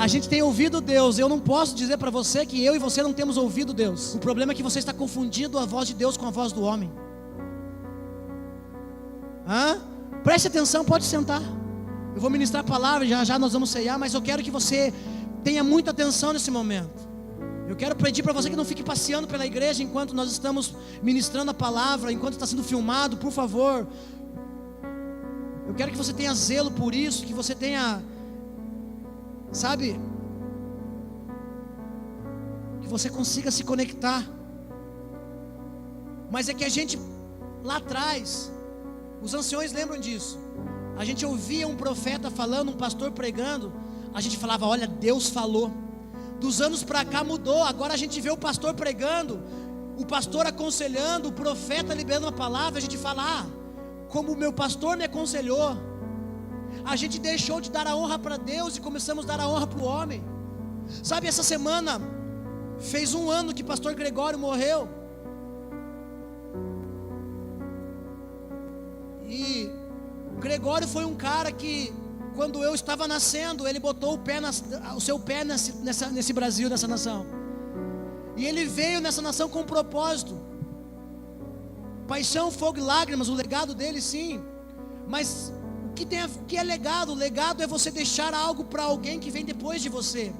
A gente tem ouvido Deus. Eu não posso dizer para você que eu e você não temos ouvido Deus. O problema é que você está confundindo a voz de Deus com a voz do homem. Preste atenção, pode sentar. Eu vou ministrar a palavra, já nós vamos ceiar, mas eu quero que você tenha muita atenção nesse momento. Eu quero pedir para você que não fique passeando pela igreja enquanto nós estamos ministrando a palavra, enquanto está sendo filmado, por favor. Eu quero que você tenha zelo por isso, que você tenha, sabe, que você consiga se conectar. Mas é que a gente, lá atrás, os anciões lembram disso. A gente ouvia um profeta falando, um pastor pregando, a gente falava, olha, Deus falou. Dos anos para cá mudou, agora a gente vê o pastor pregando, o pastor aconselhando, o profeta liberando a palavra, a gente fala, como o meu pastor me aconselhou. A gente deixou de dar a honra para Deus e começamos a dar a honra para o homem. Sabe, essa semana fez 1 ano que o pastor Gregório morreu. E Gregório foi um cara que, quando eu estava nascendo, ele botou o seu pé nesse Brasil, nessa nação. E ele veio nessa nação com um propósito. Paixão, fogo e lágrimas, o legado dele, sim. Mas o que é legado? O legado é você deixar algo para alguém que vem depois de você.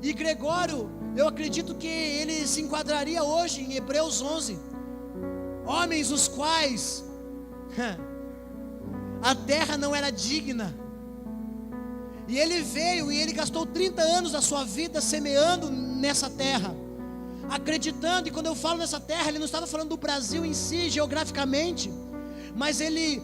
E Gregório, eu acredito que ele se enquadraria hoje em Hebreus 11. Homens os quais a terra não era digna. E ele veio e ele gastou 30 anos da sua vida semeando nessa terra, acreditando. E quando eu falo nessa terra, ele não estava falando do Brasil em si, geograficamente, mas ele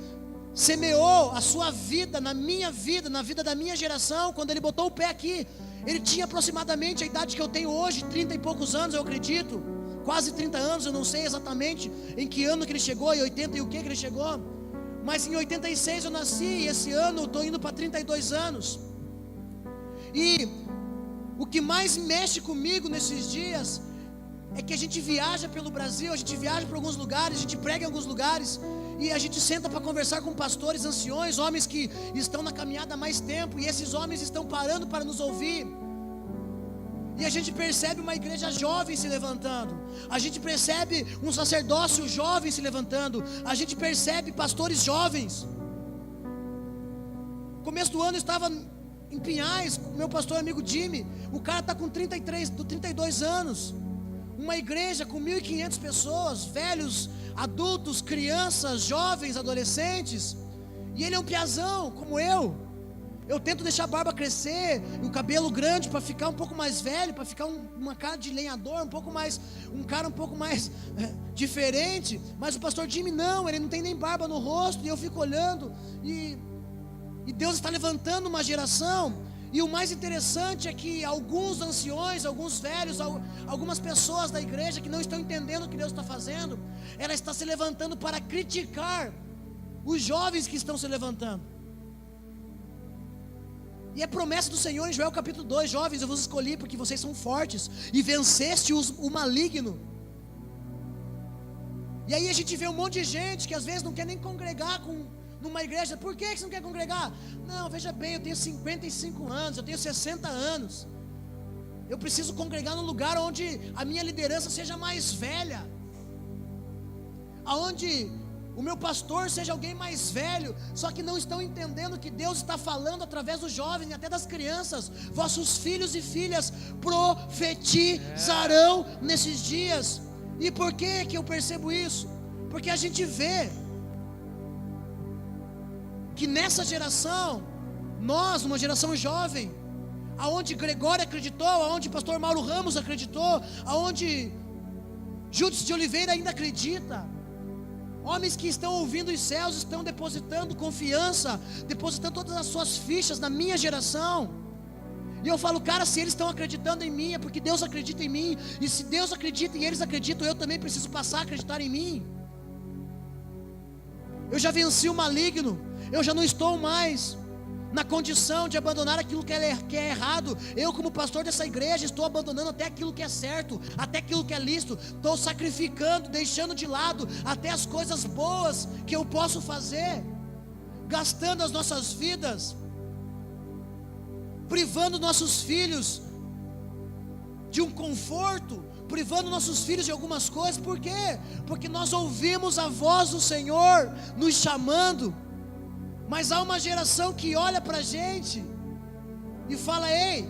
semeou a sua vida, na minha vida, na vida da minha geração. Quando ele botou o pé aqui, ele tinha aproximadamente a idade que eu tenho hoje, 30 e poucos anos, eu acredito, quase 30 anos, eu não sei exatamente em que ano que ele chegou, em 80 e o que ele chegou, mas em 86 eu nasci, e esse ano eu estou indo para 32 anos. E o que mais mexe comigo nesses dias é que a gente viaja pelo Brasil, a gente viaja para alguns lugares, a gente prega em alguns lugares, e a gente senta para conversar com pastores anciões, homens que estão na caminhada há mais tempo, e esses homens estão parando para nos ouvir. E a gente percebe uma igreja jovem se levantando, a gente percebe um sacerdócio jovem se levantando, a gente percebe pastores jovens. Começo do ano eu estava em Pinhais, com meu pastor amigo Jimmy, o cara está com 32 anos, uma igreja com 1.500 pessoas, velhos, adultos, crianças, jovens, adolescentes, e ele é um piazão, como eu tento deixar a barba crescer, o cabelo grande para ficar um pouco mais velho, para ficar uma cara de lenhador, um cara um pouco mais diferente, mas o pastor Jimmy não, ele não tem nem barba no rosto, e eu fico olhando, e Deus está levantando uma geração. E o mais interessante é que alguns anciões, alguns velhos, algumas pessoas da igreja que não estão entendendo o que Deus está fazendo, ela está se levantando para criticar os jovens que estão se levantando. E é promessa do Senhor em Joel capítulo 2, jovens, eu vos escolhi porque vocês são fortes e venceste o maligno. E aí a gente vê um monte de gente que às vezes não quer nem congregar numa igreja. Por que você não quer congregar? Não, veja bem, eu tenho 55 anos, eu tenho 60 anos, eu preciso congregar num lugar onde a minha liderança seja mais velha, aonde o meu pastor seja alguém mais velho. Só que não estão entendendo que Deus está falando através dos jovens e até das crianças. Vossos filhos e filhas profetizarão nesses dias. E por que eu percebo isso? Porque a gente vê que nessa geração, nós, uma geração jovem, aonde Gregório acreditou, aonde pastor Mauro Ramos acreditou, aonde Júdice de Oliveira ainda acredita, homens que estão ouvindo os céus, estão depositando confiança, depositando todas as suas fichas na minha geração. E eu falo, cara, se eles estão acreditando em mim, é porque Deus acredita em mim. E se Deus acredita e eles acreditam, eu também preciso passar a acreditar em mim. Eu já venci o maligno, eu já não estou mais na condição de abandonar aquilo que é errado. Eu, como pastor dessa igreja, estou abandonando até aquilo que é certo, até aquilo que é lícito. Estou sacrificando, deixando de lado até as coisas boas que eu posso fazer, gastando as nossas vidas privando nossos filhos de um conforto, privando nossos filhos de algumas coisas. Por quê? Porque nós ouvimos a voz do Senhor nos chamando, mas há uma geração que olha para a gente e fala: ei,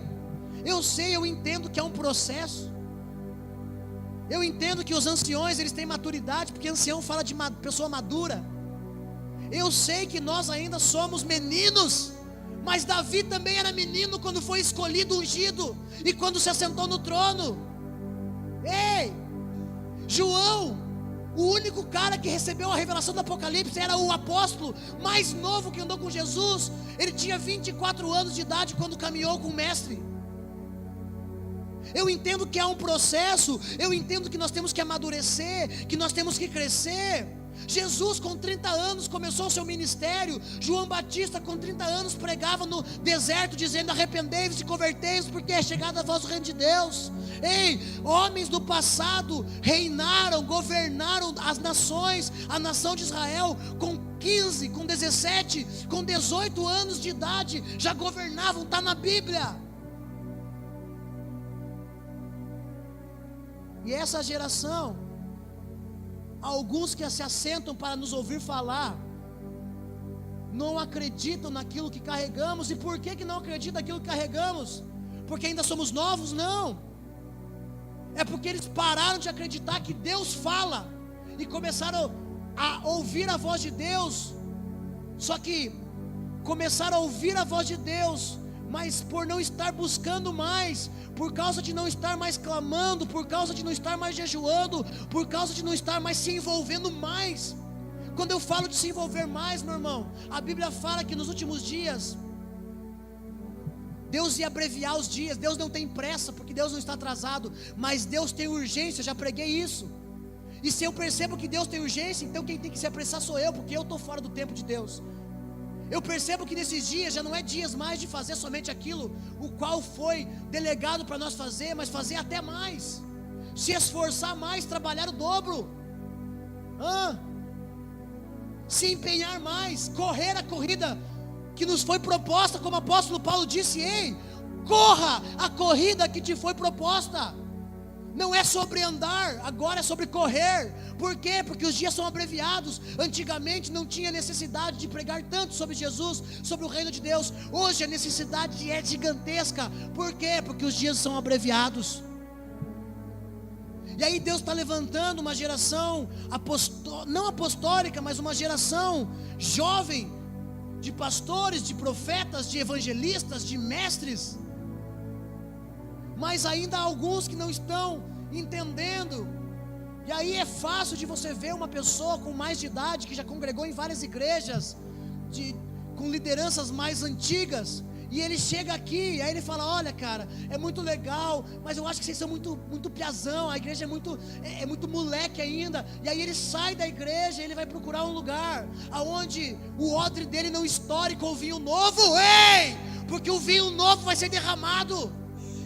eu sei, eu entendo que é um processo, eu entendo que os anciões, eles têm maturidade, porque ancião fala de pessoa madura. Eu sei que nós ainda somos meninos, mas Davi também era menino quando foi escolhido, ungido, e quando se assentou no trono. Ei, João, o único cara que recebeu a revelação do Apocalipse, era o apóstolo mais novo que andou com Jesus. Ele tinha 24 anos de idade quando caminhou com o mestre. Eu entendo que é um processo, eu entendo que nós temos que amadurecer, que nós temos que crescer. Jesus com 30 anos começou o seu ministério. João Batista com 30 anos pregava no deserto, dizendo: arrependei-vos e convertei-vos, porque é chegada a vós o reino de Deus. Ei, homens do passado reinaram, governaram as nações, a nação de Israel com 15, com 17, com 18 anos de idade, já governavam, está na Bíblia. E essa geração, alguns que se assentam para nos ouvir falar, não acreditam naquilo que carregamos. E por que não acreditam naquilo que carregamos? Porque ainda somos novos? Não, é porque eles pararam de acreditar que Deus fala, e começaram a ouvir a voz de Deus. Só que começaram a ouvir a voz de Deus, mas por não estar buscando mais, por causa de não estar mais clamando, por causa de não estar mais jejuando, por causa de não estar mais se envolvendo mais. Quando eu falo de se envolver mais, meu irmão, a Bíblia fala que nos últimos dias Deus ia abreviar os dias. Deus não tem pressa, porque Deus não está atrasado, mas Deus tem urgência. Já preguei isso. E se eu percebo que Deus tem urgência, então quem tem que se apressar sou eu, porque eu estou fora do tempo de Deus. Eu percebo que nesses dias já não é dias mais de fazer somente aquilo o qual foi delegado para nós fazer, mas fazer até mais, se esforçar mais, trabalhar o dobro, se empenhar mais, correr a corrida que nos foi proposta, como o apóstolo Paulo disse: ei, corra a corrida que te foi proposta. Não é sobre andar, agora é sobre correr. Por quê? Porque os dias são abreviados. Antigamente não tinha necessidade de pregar tanto sobre Jesus, sobre o reino de Deus. Hoje a necessidade é gigantesca. Por quê? Porque os dias são abreviados. E aí Deus está levantando uma geração não apostólica, mas uma geração jovem, de pastores, de profetas, de evangelistas, de mestres. Mas ainda há alguns que não estão entendendo. E aí é fácil de você ver uma pessoa com mais de idade, que já congregou em várias igrejas, com lideranças mais antigas, e ele chega aqui, aí ele fala: olha cara, é muito legal, mas eu acho que vocês são muito piazão, a igreja é muito moleque ainda. E aí ele sai da igreja, ele vai procurar um lugar aonde o odre dele não estoure com o vinho novo. Ei, porque o vinho novo vai ser derramado,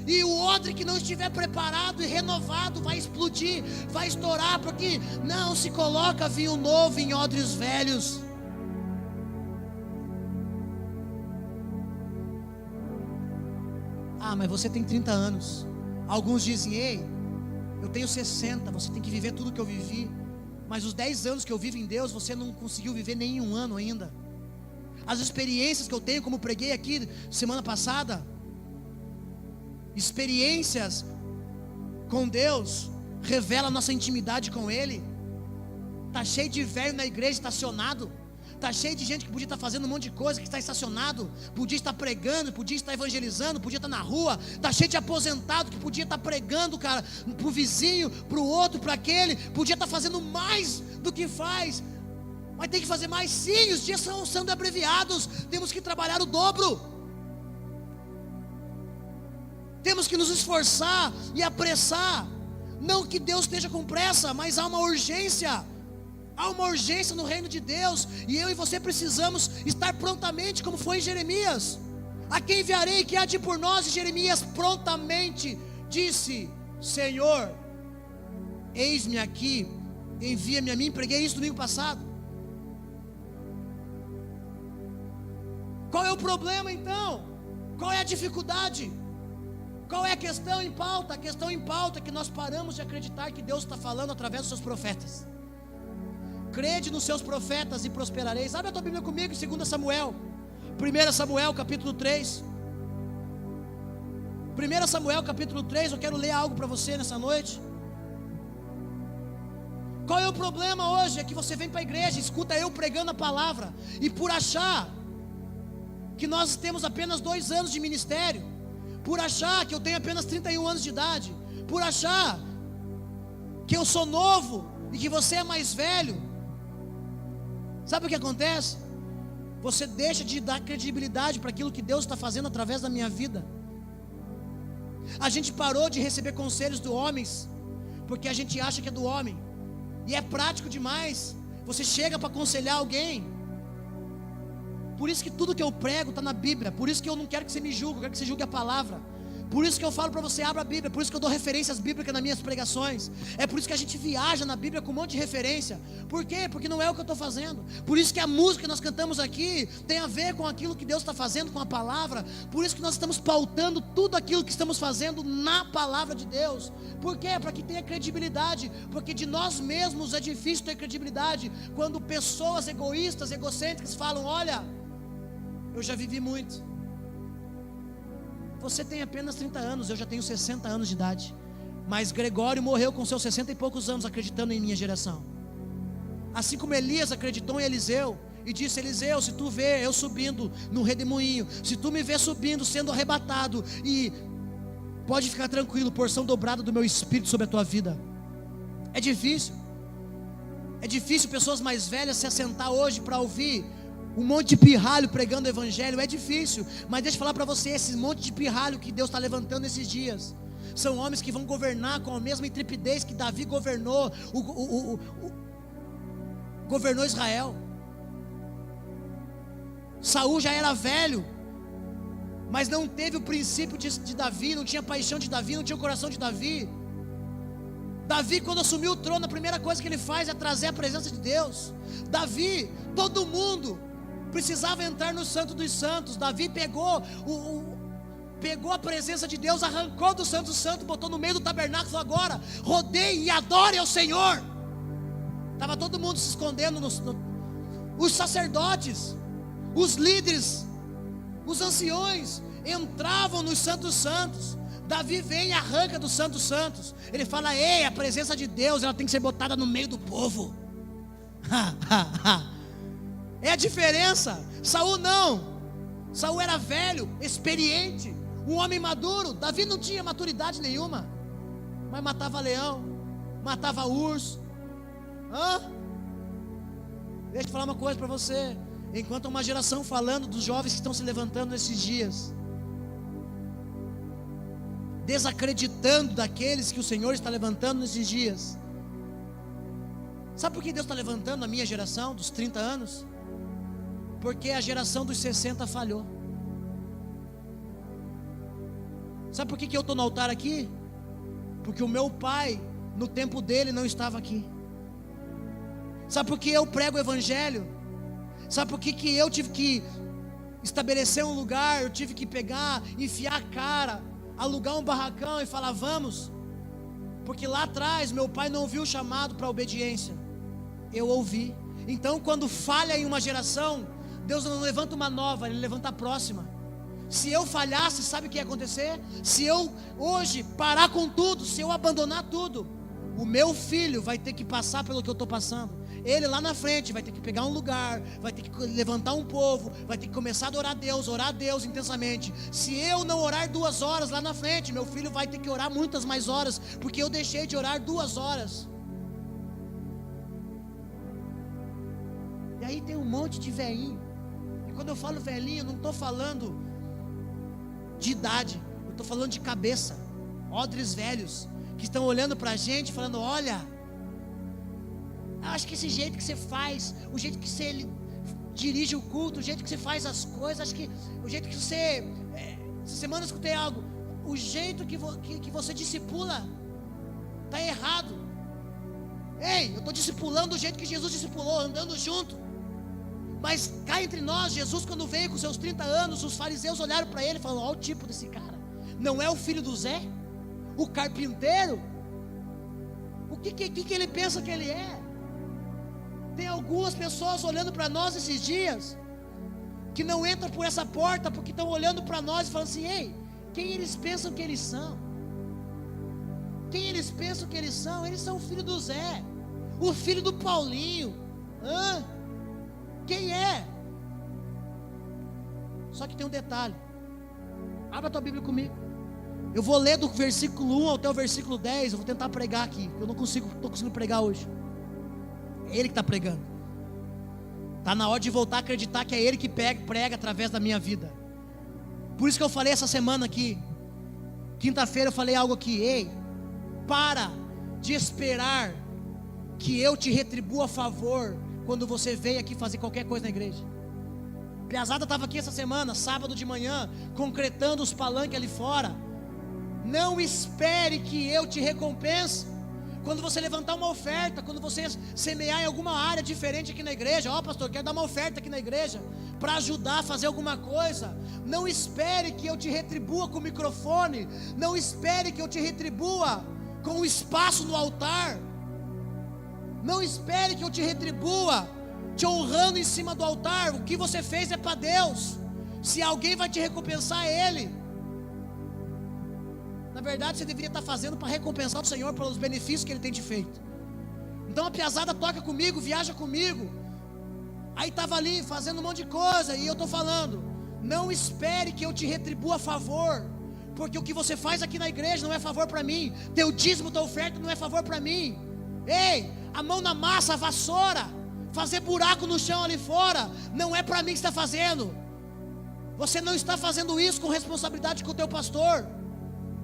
e o odre que não estiver preparado e renovado vai explodir, vai estourar, porque não se coloca vinho novo em odres velhos. Ah, mas você tem 30 anos. Alguns dizem: ei, eu tenho 60, você tem que viver tudo que eu vivi. Mas os 10 anos que eu vivo em Deus, você não conseguiu viver nem um ano ainda. As experiências que eu tenho, como preguei aqui semana passada, experiências com Deus revela a nossa intimidade com Ele. Está cheio de velho na igreja estacionado, está cheio de gente que podia estar fazendo um monte de coisa, que está estacionado, podia estar pregando, podia estar evangelizando, podia estar na rua. Está cheio de aposentado que podia estar pregando, cara, para o vizinho, para o outro, para aquele, podia estar fazendo mais do que faz, mas tem que fazer mais. Sim, os dias estão sendo abreviados, temos que trabalhar o dobro. Temos que nos esforçar e apressar. Não que Deus esteja com pressa, mas há uma urgência. Há uma urgência no reino de Deus, e eu e você precisamos estar prontamente, como foi em Jeremias. A quem enviarei, que há de ir por nós? E Jeremias prontamente disse: Senhor, eis-me aqui, envia-me a mim. Preguei isso domingo passado. Qual é o problema então? Qual é a dificuldade? Qual é a questão em pauta? A questão em pauta é que nós paramos de acreditar que Deus está falando através dos seus profetas. Crede nos seus profetas e prosperareis. Abre a tua Bíblia comigo em 2 Samuel, 1 Samuel capítulo 3. 1 Samuel capítulo 3, eu quero ler algo para você nessa noite. Qual é o problema hoje? É que você vem para a igreja, escuta eu pregando a palavra, e por achar que nós temos apenas 2 anos de ministério, por achar que eu tenho apenas 31 anos de idade, por achar que eu sou novo e que você é mais velho, sabe o que acontece? Você deixa de dar credibilidade para aquilo que Deus está fazendo através da minha vida. A gente parou de receber conselhos de homens, porque a gente acha que é do homem, e é prático demais. Você chega para aconselhar alguém. Por isso que tudo que eu prego está na Bíblia. Por isso que eu não quero que você me julgue, eu quero que você julgue a palavra. Por isso que eu falo para você, abra a Bíblia. Por isso que eu dou referências bíblicas nas minhas pregações. É por isso que a gente viaja na Bíblia com um monte de referência. Por quê? Porque não é o que eu estou fazendo. Por isso que a música que nós cantamos aqui tem a ver com aquilo que Deus está fazendo com a palavra. Por isso que nós estamos pautando tudo aquilo que estamos fazendo na palavra de Deus. Por quê? Para que tenha credibilidade. Porque de nós mesmos é difícil ter credibilidade quando pessoas egoístas, egocêntricas falam: olha, eu já vivi muito. Você tem apenas 30 anos, eu já tenho 60 anos de idade. Mas Gregório morreu com seus 60 e poucos anos acreditando em minha geração. Assim como Elias acreditou em Eliseu e disse: Eliseu, se tu vê eu subindo no redemoinho, se tu me vê subindo, sendo arrebatado, e pode ficar tranquilo, porção dobrada do meu espírito sobre a tua vida. É difícil. É difícil pessoas mais velhas se assentar hoje para ouvir um monte de pirralho pregando o evangelho. É difícil, mas deixa eu falar para você, esse monte de pirralho que Deus está levantando esses dias, são homens que vão governar com a mesma intrepidez que Davi governou, governou Israel. Saul já era velho, mas não teve o princípio de Davi, não tinha paixão de Davi, não tinha o coração de Davi. Davi, quando assumiu o trono, a primeira coisa que ele faz é trazer a presença de Deus. Davi, todo mundo precisava entrar no Santo dos Santos. Davi pegou a presença de Deus, arrancou do Santo Santo, botou no meio do tabernáculo e falou: agora rodeie e adore ao Senhor. Estava todo mundo se escondendo, os sacerdotes, os líderes, os anciões entravam nos Santos Santos. Davi vem e arranca dos Santos Santos. Ele fala: ei, a presença de Deus, ela tem que ser botada no meio do povo. É a diferença. Saul não. Saul era velho, experiente, um homem maduro. Davi não tinha maturidade nenhuma, mas matava leão, matava urso. Deixa eu falar uma coisa para você. Enquanto uma geração falando dos jovens que estão se levantando nesses dias, desacreditando daqueles que o Senhor está levantando nesses dias. Sabe por que Deus está levantando a minha geração dos 30 anos? Porque a geração dos 60 falhou. Sabe por que eu estou no altar aqui? Porque o meu pai, no tempo dele, não estava aqui. Sabe por que eu prego o evangelho? Sabe por que eu tive que estabelecer um lugar? Eu tive que pegar, enfiar a cara, alugar um barracão e falar: vamos. Porque lá atrás meu pai não ouviu o chamado para a obediência, eu ouvi. Então quando falha em uma geração, Deus não levanta uma nova, Ele levanta a próxima. Se eu falhasse, sabe o que ia acontecer? Se eu hoje parar com tudo, se eu abandonar tudo, o meu filho vai ter que passar pelo que eu estou passando. Ele lá na frente vai ter que pegar um lugar, vai ter que levantar um povo, vai ter que começar a orar a Deus intensamente. Se eu não orar 2 horas lá na frente, meu filho vai ter que orar muitas mais horas, porque eu deixei de orar 2 horas. E aí tem um monte de velhinho. E quando eu falo velhinho, eu não estou falando de idade, eu estou falando de cabeça. Odres velhos que estão olhando para a gente falando: olha, acho que esse jeito que você faz, o jeito que você dirige o culto, o jeito que você faz as coisas, acho que o jeito que você essa semana eu escutei algo, o jeito que você discipula está errado. Ei, eu estou discipulando do jeito que Jesus discipulou, andando junto. Mas cá entre nós, Jesus quando veio com seus 30 anos, os fariseus olharam para ele e falaram: olha o tipo desse cara, não é o filho do Zé? O carpinteiro? O que ele pensa que ele é? Tem algumas pessoas olhando para nós esses dias, que não entram por essa porta, porque estão olhando para nós e falando assim: ei, quem eles pensam que eles são? Quem eles pensam que eles são? Eles são o filho do Zé, o filho do Paulinho. Quem é? Só que tem um detalhe. Abra a tua Bíblia comigo. Eu vou ler do versículo 1 até o versículo 10. Eu vou tentar pregar aqui. Eu não estou conseguindo pregar hoje. É Ele que está pregando. Está na hora de voltar a acreditar que é Ele que prega através da minha vida. Por isso que eu falei essa semana aqui. Quinta-feira eu falei algo aqui: ei, para de esperar que eu te retribua a favor quando você veio aqui fazer qualquer coisa na igreja. Piazada estava aqui essa semana, sábado de manhã, concretando os palanques ali fora. Não espere que eu te recompense quando você levantar uma oferta, quando você semear em alguma área diferente aqui na igreja. Ó, pastor, quero dar uma oferta aqui na igreja para ajudar a fazer alguma coisa. Não espere que eu te retribua com o microfone. Não espere que eu te retribua com o espaço no altar. Não espere que eu te retribua te honrando em cima do altar. O que você fez é para Deus. Se alguém vai te recompensar, é Ele. Na verdade, você deveria estar fazendo para recompensar o Senhor pelos benefícios que Ele tem te feito. Então a piazada toca comigo, viaja comigo. Aí estava ali fazendo um monte de coisa, e eu estou falando: não espere que eu te retribua a favor, porque o que você faz aqui na igreja não é favor para mim. Teu dízimo, tua oferta não é favor para mim. Ei, a mão na massa, a vassoura, fazer buraco no chão ali fora, não é para mim que está fazendo. Você não está fazendo isso com responsabilidade com o teu pastor,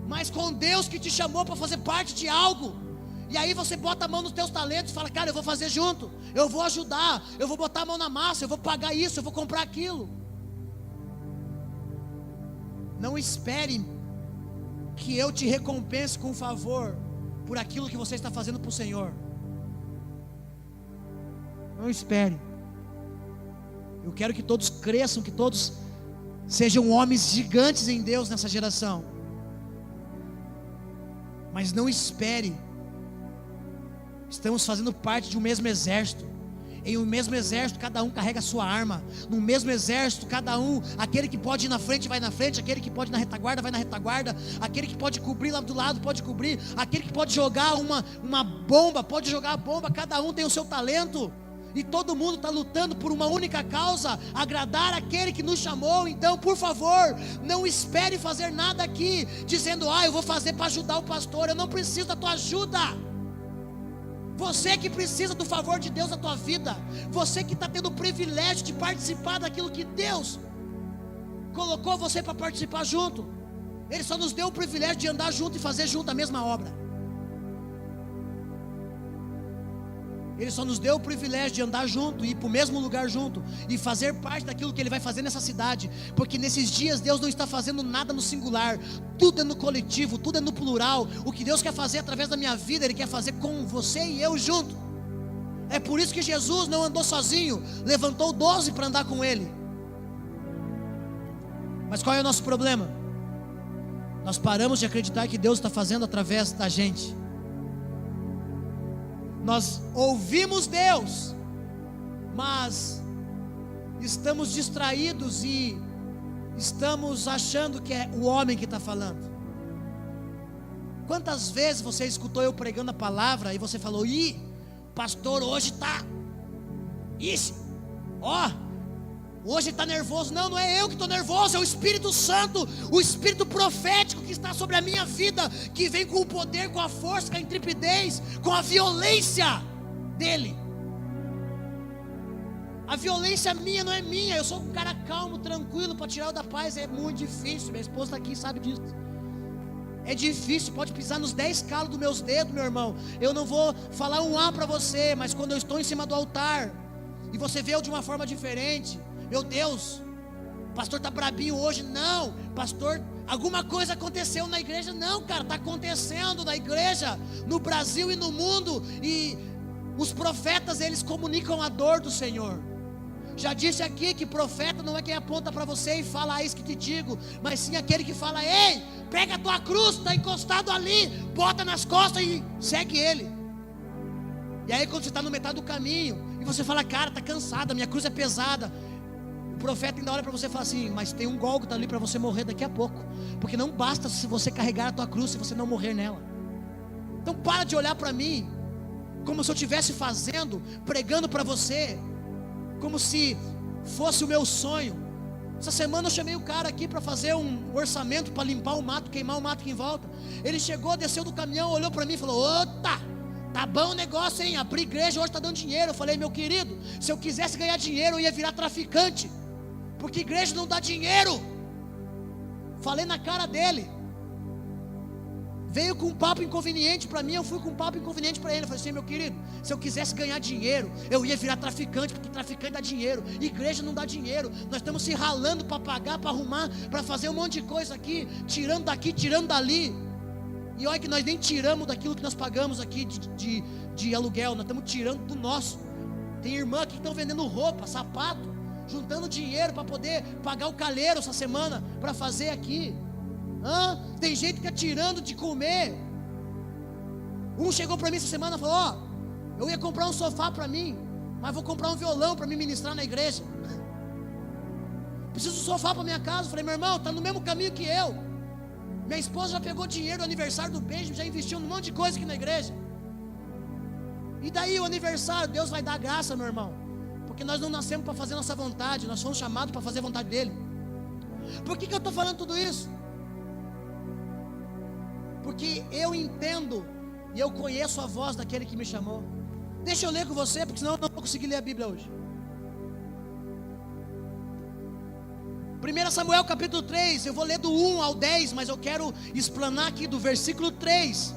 mas com Deus que te chamou para fazer parte de algo. E aí você bota a mão nos teus talentos e fala: cara, eu vou fazer junto, eu vou ajudar, eu vou botar a mão na massa, eu vou pagar isso, eu vou comprar aquilo. Não espere que eu te recompense com favor por aquilo que você está fazendo para o Senhor. Não espere. Eu quero que todos cresçam, que todos sejam homens gigantes em Deus nessa geração. Mas não espere. Estamos fazendo parte de um mesmo exército. Em um mesmo exército, cada um carrega a sua arma. No mesmo exército, cada um, aquele que pode ir na frente, vai na frente. Aquele que pode ir na retaguarda, vai na retaguarda. Aquele que pode cobrir lá do lado, pode cobrir. Aquele que pode jogar uma bomba, pode jogar a bomba. Cada um tem o seu talento. E todo mundo está lutando por uma única causa: agradar aquele que nos chamou. Então, por favor, não espere fazer nada aqui dizendo: eu vou fazer para ajudar o pastor. Eu não preciso da tua ajuda. Você que precisa do favor de Deus na tua vida. Você que está tendo o privilégio de participar daquilo que Deus colocou você para participar junto. Ele só nos deu o privilégio de andar junto e fazer junto a mesma obra. Ele só nos deu o privilégio de andar junto, ir para o mesmo lugar junto e fazer parte daquilo que Ele vai fazer nessa cidade. Porque nesses dias Deus não está fazendo nada no singular, tudo é no coletivo, tudo é no plural. O que Deus quer fazer através da minha vida, Ele quer fazer com você e eu junto. É por isso que Jesus não andou sozinho, levantou 12 para andar com Ele. Mas qual é o nosso problema? Nós paramos de acreditar que Deus está fazendo através da gente. Nós ouvimos Deus, mas estamos distraídos e estamos achando que é o homem que está falando. Quantas vezes você escutou eu pregando a palavra e você falou: pastor, hoje está, hoje está nervoso. Não é eu que estou nervoso, é o Espírito Santo, o Espírito profético que está sobre a minha vida, que vem com o poder, com a força, com a intrepidez, com a violência dele. A violência minha não é minha. Eu sou um cara calmo, tranquilo, para tirar o da paz é muito difícil. Minha esposa está aqui e sabe disso. É difícil, pode pisar nos 10 calos dos meus dedos, meu irmão. Eu não vou falar um A para você, mas quando eu estou em cima do altar e você vê eu de uma forma diferente: meu Deus, o pastor está brabinho hoje. Não, pastor, alguma coisa aconteceu na igreja. Não, cara, está acontecendo na igreja, no Brasil e no mundo. E os profetas, eles comunicam a dor do Senhor. Já disse aqui que profeta não é quem aponta para você e fala isso que te digo, mas sim aquele que fala: ei, pega a tua cruz, está encostado ali, bota nas costas e segue ele. E aí quando você está no metade do caminho e você fala: cara, está cansada, minha cruz é pesada, o profeta ainda olha para você e fala assim: mas tem um Gólgota ali para você morrer daqui a pouco, porque não basta se você carregar a tua cruz se você não morrer nela. Então para de olhar para mim como se eu estivesse fazendo, pregando para você, como se fosse o meu sonho. Essa semana eu chamei o cara aqui para fazer um orçamento para limpar o mato, queimar o mato aqui em volta. Ele chegou, desceu do caminhão, olhou para mim e falou: ota, tá bom o negócio, hein? Abrir igreja hoje está dando dinheiro. Eu falei: meu querido, se eu quisesse ganhar dinheiro eu ia virar traficante, porque igreja não dá dinheiro. Falei na cara dele. Veio com um papo inconveniente para mim, eu fui com um papo inconveniente para ele. Eu falei assim: meu querido, se eu quisesse ganhar dinheiro eu ia virar traficante, porque traficante dá dinheiro, igreja não dá dinheiro. Nós estamos se ralando para pagar, para arrumar, para fazer um monte de coisa aqui, tirando daqui, tirando dali. E olha que nós nem tiramos daquilo que nós pagamos aqui de aluguel, nós estamos tirando do nosso. Tem irmã aqui que estão vendendo roupa, sapato, juntando dinheiro para poder pagar o calheiro essa semana, para fazer aqui. Tem gente que está tirando de comer. Um chegou para mim essa semana e falou: ó, eu ia comprar um sofá para mim, mas vou comprar um violão para me ministrar na igreja. Preciso de um sofá para minha casa. Eu falei: meu irmão, está no mesmo caminho que eu. Minha esposa já pegou dinheiro do aniversário do beijo, já investiu num monte de coisa aqui na igreja. E daí o aniversário, Deus vai dar graça, meu irmão, porque nós não nascemos para fazer nossa vontade, nós fomos chamados para fazer a vontade dele. Por que eu estou falando tudo isso? Porque eu entendo e eu conheço a voz daquele que me chamou. Deixa eu ler com você, porque senão eu não vou conseguir ler a Bíblia hoje. 1 Samuel capítulo 3, eu vou ler do 1 ao 10, mas eu quero explanar aqui do versículo 3,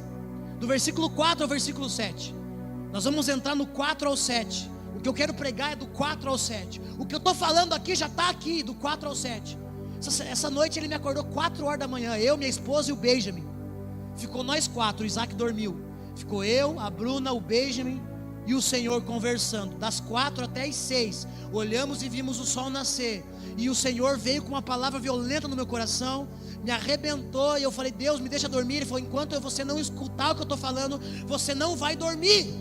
do versículo 4 ao versículo 7. Nós vamos entrar no 4 ao 7. O que eu quero pregar é do 4 ao 7. O que eu estou falando aqui já está aqui, do 4 ao 7. Essa noite ele me acordou 4 horas da manhã, eu, minha esposa e o Benjamin. Ficou nós 4, o Isaac dormiu. Ficou eu, a Bruna, o Benjamin e o Senhor conversando. Das 4 até as 6, olhamos e vimos o sol nascer. E o Senhor veio com uma palavra violenta no meu coração, me arrebentou. E eu falei: Deus, me deixa dormir. Ele falou: enquanto você não escutar o que eu estou falando, você não vai dormir.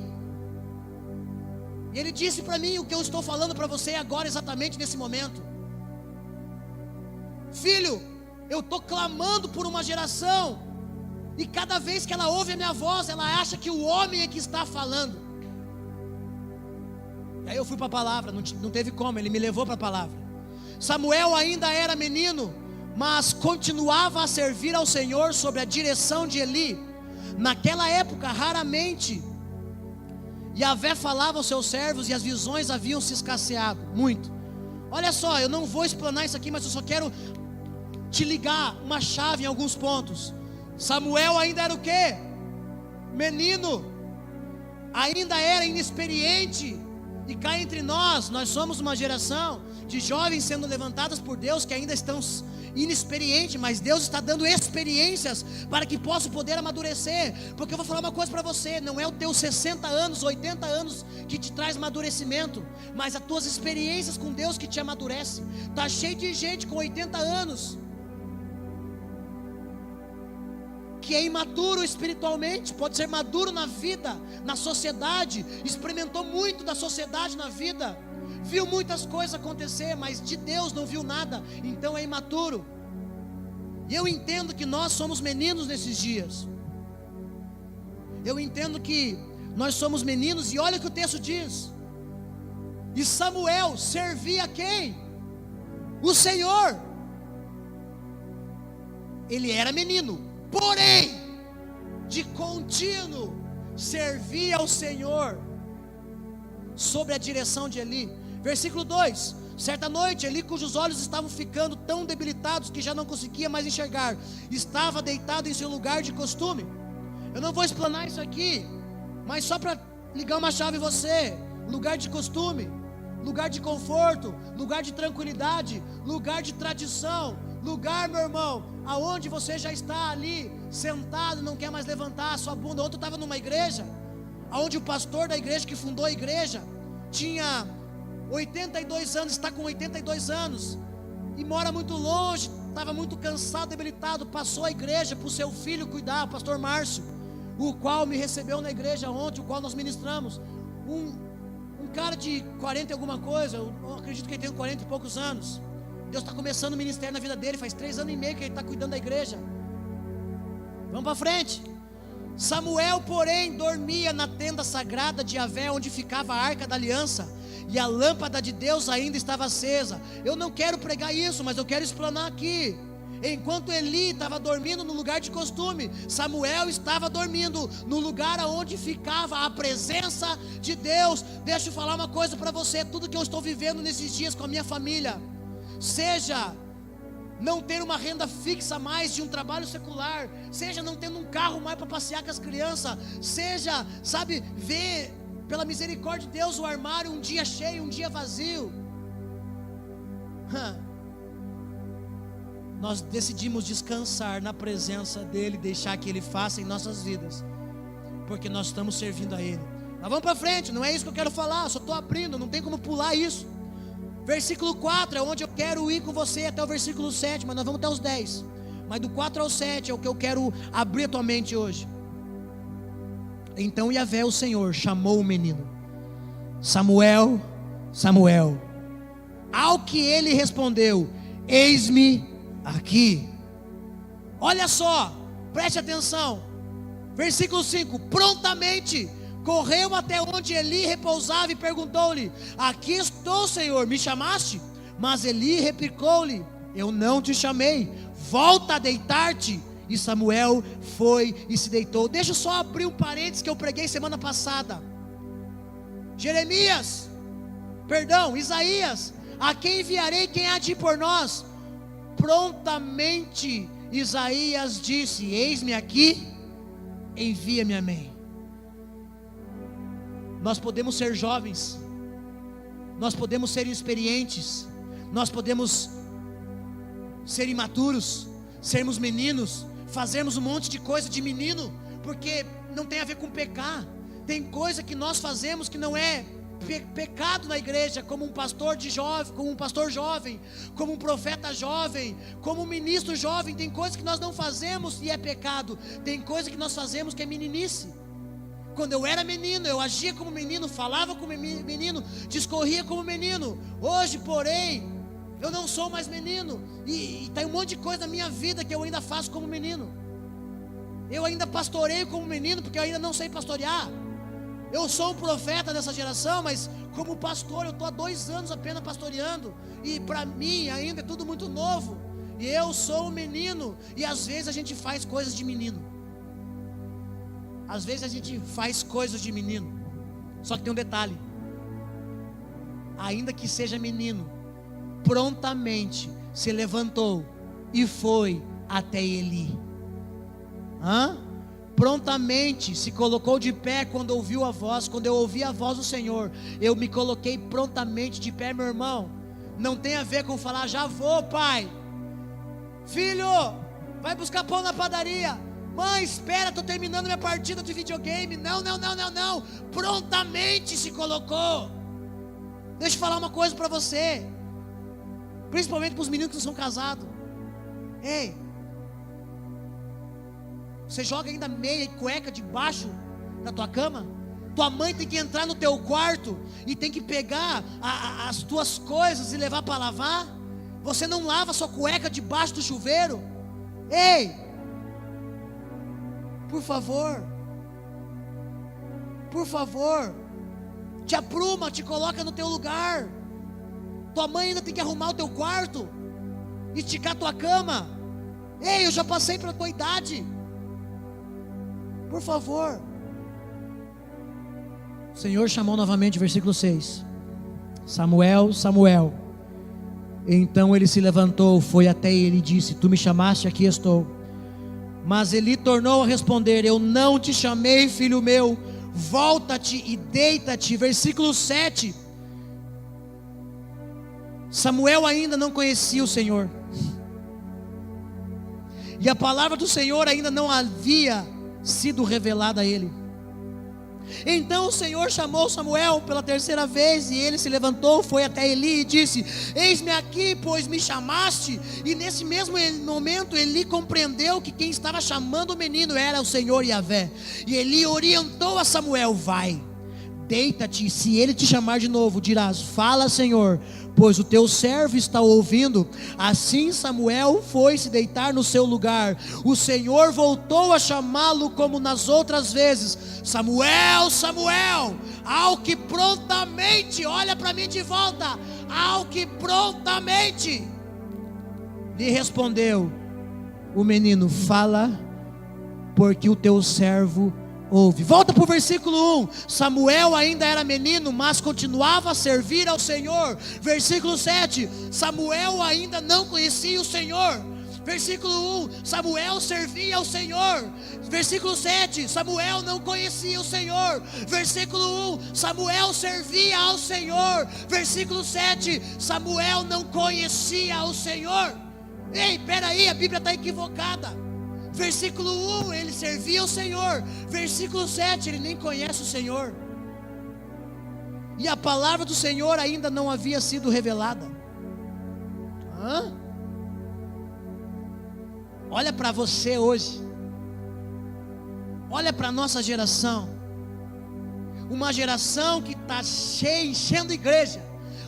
E ele disse para mim o que eu estou falando para você agora, exatamente nesse momento. Filho, eu estou clamando por uma geração, e cada vez que ela ouve a minha voz, ela acha que o homem é que está falando. E aí eu fui para a palavra, não teve como, ele me levou para a palavra. Samuel ainda era menino, mas continuava a servir ao Senhor sob a direção de Eli. Naquela época, raramente Yahvé falava aos seus servos, e as visões haviam se escasseado muito. Olha só, eu não vou explanar isso aqui, mas eu só quero te ligar uma chave em alguns pontos. Samuel ainda era o quê? Menino, ainda era inexperiente. E cá entre nós somos uma geração de jovens sendo levantadas por Deus que ainda estão inexperientes, mas Deus está dando experiências para que possam poder amadurecer. Porque eu vou falar uma coisa para você: não é o teu 60 anos, 80 anos que te traz amadurecimento, mas as tuas experiências com Deus que te amadurece. Está cheio de gente com 80 anos que é imaturo espiritualmente, pode ser maduro na vida, na sociedade, experimentou muito da sociedade na vida, viu muitas coisas acontecer, mas de Deus não viu nada, então é imaturo. E eu entendo que nós somos meninos nesses dias. Eu entendo que nós somos meninos, e olha o que o texto diz. E Samuel servia a quem? O Senhor. Ele era menino, porém, de contínuo, servia ao Senhor, sob a direção de Eli. Versículo 2: certa noite, Eli, cujos olhos estavam ficando tão debilitados que já não conseguia mais enxergar, estava deitado em seu lugar de costume. Eu não vou explanar isso aqui, mas só para ligar uma chave em você: lugar de costume, lugar de conforto, lugar de tranquilidade, lugar de tradição, lugar, meu irmão, aonde você já está ali, sentado, não quer mais levantar a sua bunda. Ontem eu estava numa igreja, onde o pastor da igreja que fundou a igreja tinha 82 anos, está com 82 anos, e mora muito longe, estava muito cansado, debilitado, passou a igreja para o seu filho cuidar, o pastor Márcio, o qual me recebeu na igreja ontem, o qual nós ministramos, um cara de 40 e alguma coisa, eu acredito que ele tem 40 e poucos anos, Deus está começando o ministério na vida dele, faz 3 anos e meio que ele está cuidando da igreja. Vamos para frente. Samuel, porém, dormia na tenda sagrada de Yahvé, onde ficava a arca da aliança, e a lâmpada de Deus ainda estava acesa. Eu não quero pregar isso, mas eu quero explanar aqui. Enquanto Eli estava dormindo no lugar de costume, Samuel estava dormindo no lugar onde ficava a presença de Deus. Deixa eu falar uma coisa para você: tudo que eu estou vivendo nesses dias com a minha família, seja não ter uma renda fixa mais de um trabalho secular, seja não tendo um carro mais para passear com as crianças, seja, sabe, ver pela misericórdia de Deus o armário um dia cheio, um dia vazio, nós decidimos descansar na presença dEle, deixar que Ele faça em nossas vidas, porque nós estamos servindo a Ele. Mas vamos para frente, não é isso que eu quero falar, só estou abrindo, não tem como pular isso. Versículo 4 é onde eu quero ir com você até o versículo 7, mas nós vamos até os 10. Mas do 4 ao 7 é o que eu quero abrir a tua mente hoje. Então Yahvé, o Senhor, chamou o menino: Samuel, Samuel. Ao que ele respondeu: eis-me aqui. Olha só, preste atenção. Versículo 5: prontamente correu até onde Eli repousava e perguntou-lhe: aqui estou, Senhor, me chamaste? Mas Eli replicou-lhe: eu não te chamei, volta a deitar-te. E Samuel foi e se deitou. Deixa eu só abrir um parênteses que eu preguei semana passada. Isaías: a quem enviarei, quem há de ir por nós? Prontamente Isaías disse: eis-me aqui, envia-me a mim. Nós podemos ser jovens, nós podemos ser inexperientes, nós podemos ser imaturos, sermos meninos, fazermos um monte de coisa de menino, porque não tem a ver com pecar. Tem coisa que nós fazemos que não é pecado na igreja, como um pastor jovem, como um profeta jovem, como um ministro jovem. Tem coisas que nós não fazemos e é pecado. Tem coisa que nós fazemos que é meninice. Quando eu era menino, eu agia como menino, falava como menino, discorria como menino. Hoje, porém, eu não sou mais menino, e tem um monte de coisa na minha vida que eu ainda faço como menino. Eu ainda pastoreio como menino, porque eu ainda não sei pastorear. Eu sou um profeta dessa geração, mas como pastor eu estou há 2 anos apenas pastoreando, e para mim ainda é tudo muito novo, e eu sou um menino, e às vezes a gente faz coisas de menino. Às vezes a gente faz coisas de menino. Só que tem um detalhe: ainda que seja menino, prontamente se levantou e foi até Eli. Prontamente se colocou de pé quando ouviu a voz. Quando eu ouvi a voz do Senhor, eu me coloquei prontamente de pé, meu irmão. Não tem a ver com falar: já vou, pai. Filho, vai buscar pão na padaria. Mãe, espera, estou terminando minha partida de videogame. Não. Prontamente se colocou. Deixa eu falar uma coisa para você, principalmente para os meninos que não são casados. Ei, você joga ainda meia e cueca debaixo da tua cama? Tua mãe tem que entrar no teu quarto e tem que pegar as tuas coisas e levar para lavar? Você não lava sua cueca debaixo do chuveiro? Ei, por favor, te apruma, te coloca no teu lugar. Tua mãe ainda tem que arrumar o teu quarto, esticar a tua cama. Ei, eu já passei pela tua idade. Por favor. O Senhor chamou novamente, versículo 6: Samuel, Samuel. Então ele se levantou, foi até ele e disse: tu me chamaste, aqui estou. Mas Eli tornou a responder: eu não te chamei, filho meu, volta-te e deita-te. Versículo 7. Samuel ainda não conhecia o Senhor, e a palavra do Senhor ainda não havia sido revelada a ele. Então o Senhor chamou Samuel pela terceira vez, e ele se levantou, foi até Eli e disse: eis-me aqui, pois me chamaste. E nesse mesmo momento Eli compreendeu que quem estava chamando o menino era o Senhor Yahvé. E Eli orientou a Samuel: vai, deita-te, e se ele te chamar de novo, dirás: fala, Senhor, pois o teu servo está ouvindo. Assim Samuel foi se deitar no seu lugar. O Senhor voltou a chamá-lo como nas outras vezes: Samuel, Samuel. Ao que prontamente, olha para mim de volta, ao que prontamente lhe respondeu o menino: fala, porque o teu servo ouve. Volta para o versículo 1. Samuel ainda era menino, mas continuava a servir ao Senhor. Versículo 7. Samuel ainda não conhecia o Senhor. Versículo 1. Samuel servia ao Senhor. Versículo 7. Samuel não conhecia o Senhor. Versículo 1. Samuel servia ao Senhor. Versículo 7. Samuel não conhecia o Senhor. Ei, peraí, a Bíblia está equivocada. Versículo 1, ele servia ao Senhor. Versículo 7, ele nem conhece o Senhor. E a palavra do Senhor ainda não havia sido revelada. Olha para você hoje. Olha para a nossa geração. Uma geração que está enchendo igreja.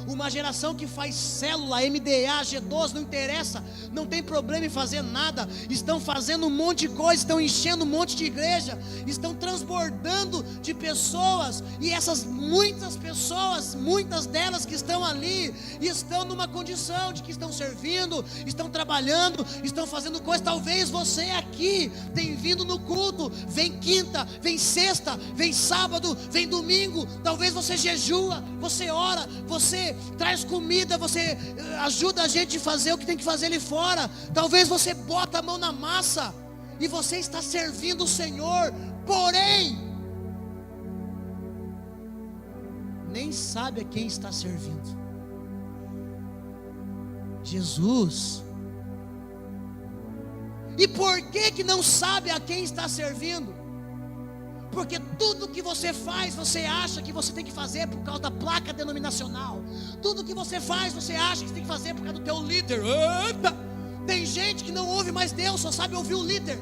Uma geração que faz célula, MDA, G12, não interessa, não tem problema em fazer nada. Estão fazendo um monte de coisa, estão enchendo um monte de igreja, estão transbordando de pessoas. E essas muitas pessoas, muitas delas que estão ali, estão numa condição de que estão servindo, estão trabalhando, estão fazendo coisas. Talvez você aqui tem vindo no culto, vem quinta, vem sexta, vem sábado, vem domingo. Talvez você jejua, você ora, você traz comida, você ajuda a gente a fazer o que tem que fazer ali fora. Talvez você bota a mão na massa e você está servindo o Senhor, porém nem sabe a quem está servindo. Jesus. E por que não sabe a quem está servindo? Porque tudo que você faz, você acha que você tem que fazer por causa da placa denominacional. Tudo que você faz, você acha que você tem que fazer por causa do teu líder. Eita! Tem gente que não ouve mais Deus, só sabe ouvir o líder.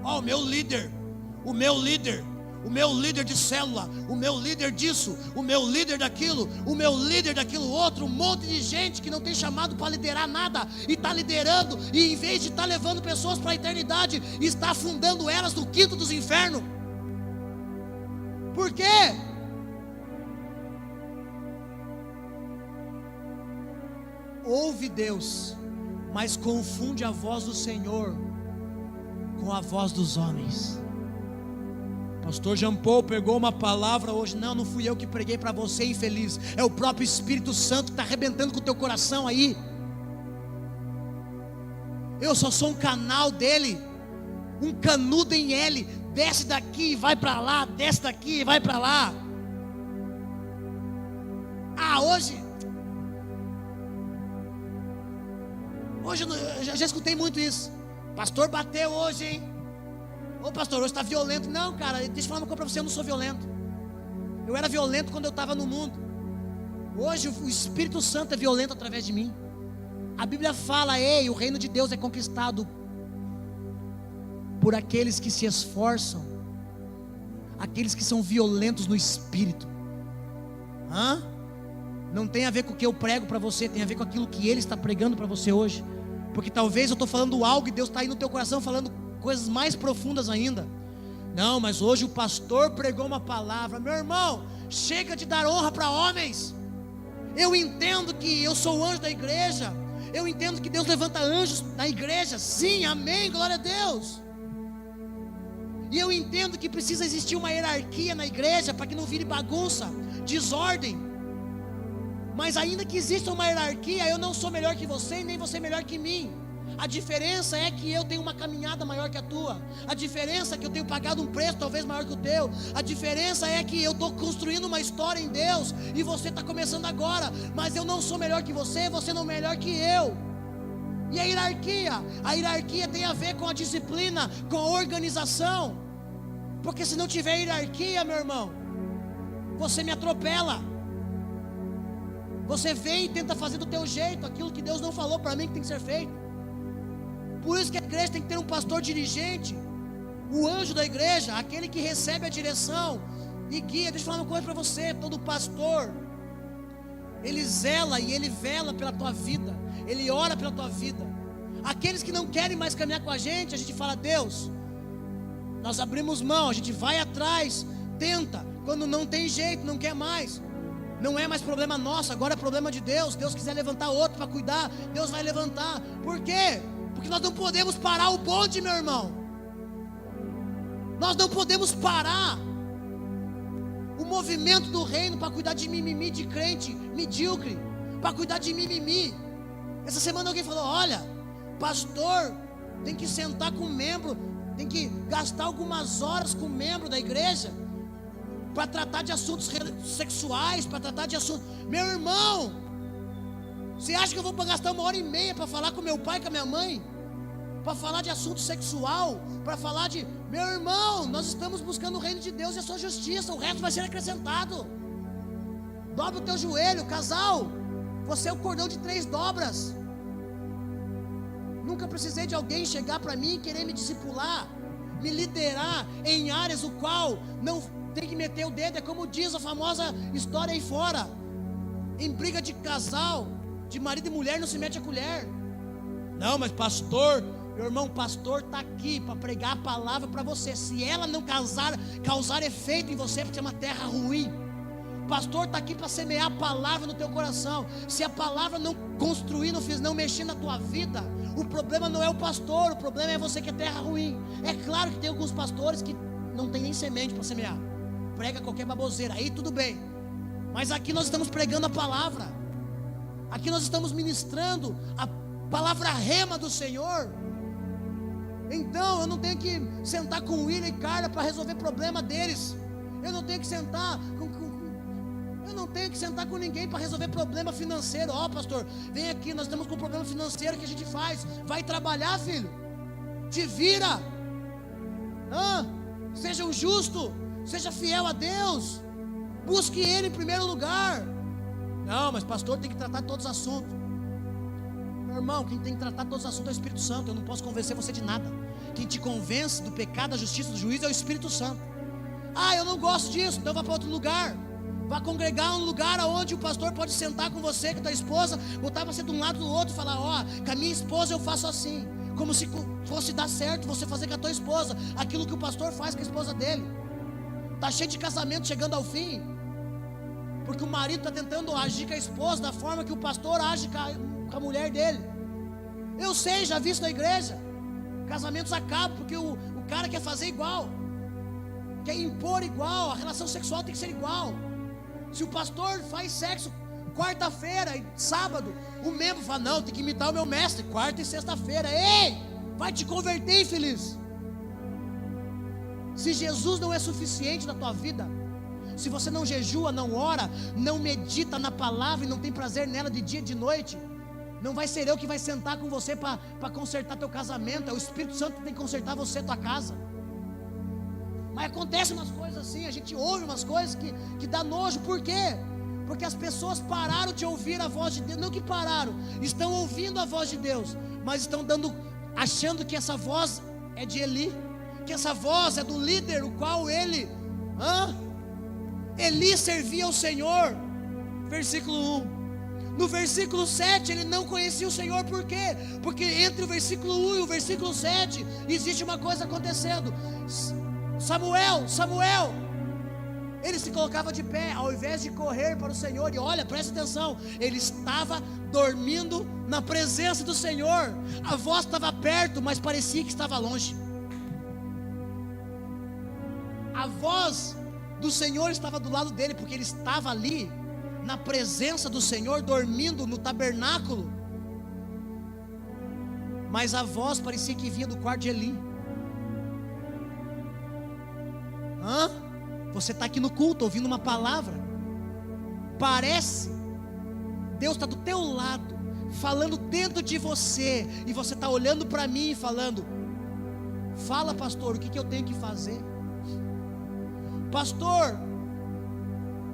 Ó, o meu líder, o meu líder, o meu líder de célula, o meu líder disso, o meu líder daquilo, o meu líder daquilo outro. Um monte de gente que não tem chamado para liderar nada, e está liderando, e em vez de estar levando pessoas para a eternidade, está afundando elas no quinto dos infernos. Por quê? Ouve Deus, mas confunde a voz do Senhor com a voz dos homens. Pastor Jean Paul pegou uma palavra hoje. Não fui eu que preguei para você, infeliz. É o próprio Espírito Santo que está arrebentando com o teu coração aí. Eu só sou um canal dele, um canudo em L. Desce daqui e vai para lá, desce daqui e vai para lá. Hoje eu já escutei muito isso. Pastor bateu hoje, hein? Ô pastor, hoje está violento. Não, cara, deixa eu falar uma coisa para você, eu não sou violento. Eu era violento quando eu estava no mundo. Hoje o Espírito Santo é violento através de mim. A Bíblia fala: ei, o reino de Deus é conquistado por aqueles que se esforçam, aqueles que são violentos no espírito. Não tem a ver com o que eu prego para você, tem a ver com aquilo que Ele está pregando para você hoje. Porque talvez eu estou falando algo e Deus está aí no teu coração falando coisas mais profundas ainda. Não, mas hoje o pastor pregou uma palavra. Meu irmão, chega de dar honra para homens. Eu entendo que eu sou o anjo da igreja, eu entendo que Deus levanta anjos na igreja. Sim, amém, glória a Deus. E eu entendo que precisa existir uma hierarquia na igreja para que não vire bagunça, desordem. Mas ainda que exista uma hierarquia, eu não sou melhor que você e nem você melhor que mim. A diferença é que eu tenho uma caminhada maior que a tua. A diferença é que eu tenho pagado um preço talvez maior que o teu. A diferença é que eu estou construindo uma história em Deus e você está começando agora. Mas eu não sou melhor que você, você não é melhor que eu. E a hierarquia tem a ver com a disciplina, com a organização. Porque se não tiver hierarquia, meu irmão, você me atropela. Você vem e tenta fazer do teu jeito aquilo que Deus não falou para mim que tem que ser feito. Por isso que a igreja tem que ter um pastor dirigente, o anjo da igreja, aquele que recebe a direção e guia. Deixa eu falar uma coisa para você: todo pastor, ele zela e ele vela pela tua vida, ele ora pela tua vida. Aqueles que não querem mais caminhar com a gente fala: Deus, nós abrimos mão, a gente vai atrás, tenta. Quando não tem jeito, não quer mais, não é mais problema nosso, agora é problema de Deus. Deus quiser levantar outro para cuidar, Deus vai levantar. Por quê? Porque nós não podemos parar o bonde, meu irmão. Nós não podemos parar o movimento do reino para cuidar de mimimi, de crente medíocre, para cuidar de mimimi. Essa semana alguém falou: olha, pastor tem que sentar com o membro, tem que gastar algumas horas com o membro da igreja para tratar de assuntos sexuais, para tratar de assuntos. Meu irmão, você acha que eu vou gastar 1h30 para falar com meu pai, com a minha mãe? Para falar de assunto sexual, para falar de... Meu irmão, nós estamos buscando o reino de Deus e a sua justiça, o resto vai ser acrescentado. Dobra o teu joelho, casal, você é o cordão de 3 dobras. Nunca precisei de alguém chegar para mim e querer me discipular, me liderar em áreas o qual não tem que meter o dedo. É como diz a famosa história aí fora: em briga de casal, de marido e mulher, não se mete a colher. Não, mas pastor, meu irmão, pastor está aqui para pregar a palavra para você. Se ela não causar efeito em você, porque é uma terra ruim. O pastor está aqui para semear a palavra no teu coração. Se a palavra não construir, não mexer na tua vida, o problema não é o pastor, o problema é você que é terra ruim. É claro que tem alguns pastores que não tem nem semente para semear, prega qualquer baboseira, aí tudo bem. Mas aqui nós estamos pregando a palavra, aqui nós estamos ministrando a palavra rema do Senhor. Então eu não tenho que sentar com o William e Carla para resolver problema deles. Eu não tenho que sentar com ninguém para resolver problema financeiro. Ó, pastor, vem aqui, nós estamos com um problema financeiro, que a gente faz? Vai trabalhar, filho, te vira. Seja um justo, seja fiel a Deus, busque Ele em primeiro lugar. Não, mas pastor tem que tratar todos os assuntos. Meu irmão, quem tem que tratar todos os assuntos é o Espírito Santo. Eu não posso convencer você de nada. Quem te convence do pecado, da justiça, do juízo é o Espírito Santo. Eu não gosto disso, então vá para outro lugar. Vá congregar um lugar onde o pastor pode sentar com você, com a tua esposa, botar você de um lado do outro e falar: com a minha esposa eu faço assim. Como se fosse dar certo você fazer com a tua esposa aquilo que o pastor faz com a esposa dele. Está cheio de casamento chegando ao fim, porque o marido está tentando agir com a esposa da forma que o pastor age com a mulher dele. Eu sei, já vi isso na igreja. Casamentos acabam porque o cara quer fazer igual, quer impor igual, a relação sexual tem que ser igual. Se o pastor faz sexo quarta-feira e sábado, o membro fala: não, tem que imitar o meu mestre, quarta e sexta-feira. Ei, vai te converter, infeliz. Se Jesus não é suficiente na tua vida, se você não jejua, não ora, não medita na palavra e não tem prazer nela de dia e de noite, não vai ser eu que vai sentar com você para consertar teu casamento. É o Espírito Santo que tem que consertar você, tua casa. Mas acontece umas coisas assim, a gente ouve umas coisas que dá nojo. Por quê? Porque as pessoas pararam de ouvir a voz de Deus. Não que pararam, estão ouvindo a voz de Deus, mas estão achando que essa voz é de Eli, que essa voz é do líder, o qual Eli servia ao Senhor. Versículo 1. No versículo 7 ele não conhecia o Senhor. Por quê? Porque entre o versículo 1 e o versículo 7 existe uma coisa acontecendo. Samuel, ele se colocava de pé, ao invés de correr para o Senhor. E olha, presta atenção, ele estava dormindo na presença do Senhor. A voz estava perto, mas parecia que estava longe. A voz do Senhor estava do lado dele, porque ele estava ali na presença do Senhor, dormindo no tabernáculo. Mas a voz parecia que vinha do quarto de Eli. Você está aqui no culto ouvindo uma palavra, parece Deus está do teu lado, falando dentro de você, e você está olhando para mim e falando: fala, pastor, o que eu tenho que fazer? pastor,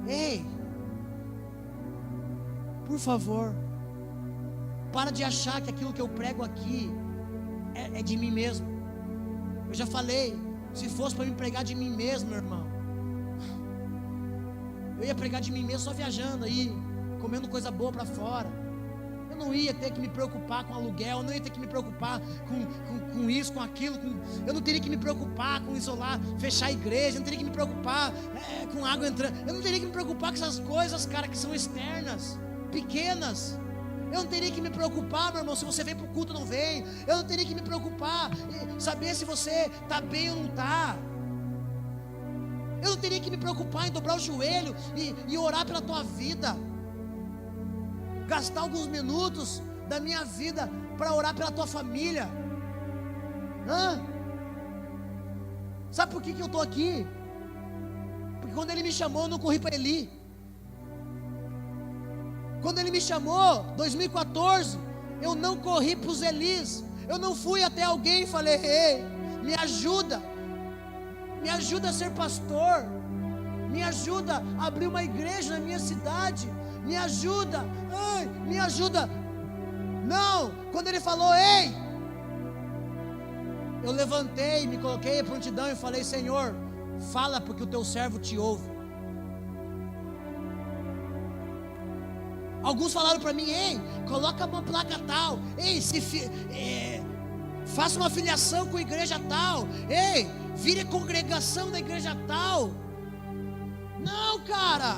ei, por favor, para de achar que aquilo que eu prego aqui é de mim mesmo. Eu já falei, se fosse para me pregar de mim mesmo, meu irmão, eu ia pregar de mim mesmo só viajando aí, comendo coisa boa para fora. Eu não ia ter que me preocupar com aluguel, eu não ia ter que me preocupar com isso, com aquilo, eu não teria que me preocupar com isolar, fechar a igreja, eu não teria que me preocupar com água entrando, eu não teria que me preocupar com essas coisas, cara, que são externas, pequenas. Eu não teria que me preocupar, meu irmão, se você vem para o culto ou não vem. Eu não teria que me preocupar em saber se você está bem ou não está. Eu não teria que me preocupar em dobrar o joelho e orar pela tua vida. Gastar alguns minutos da minha vida para orar pela tua família. Sabe por que eu estou aqui? Porque quando Ele me chamou, eu não corri para Eli. Quando Ele me chamou, 2014, eu não corri para os Elis. Eu não fui até alguém e falei: ei, me ajuda a ser pastor, me ajuda a abrir uma igreja na minha cidade, me ajuda. Não, quando Ele falou: ei, eu levantei, me coloquei em prontidão e falei: Senhor, fala, porque o teu servo te ouve. Alguns falaram para mim: ei, coloca uma placa tal, ei, faça uma filiação com a igreja tal, ei, vire congregação da igreja tal. Não, cara,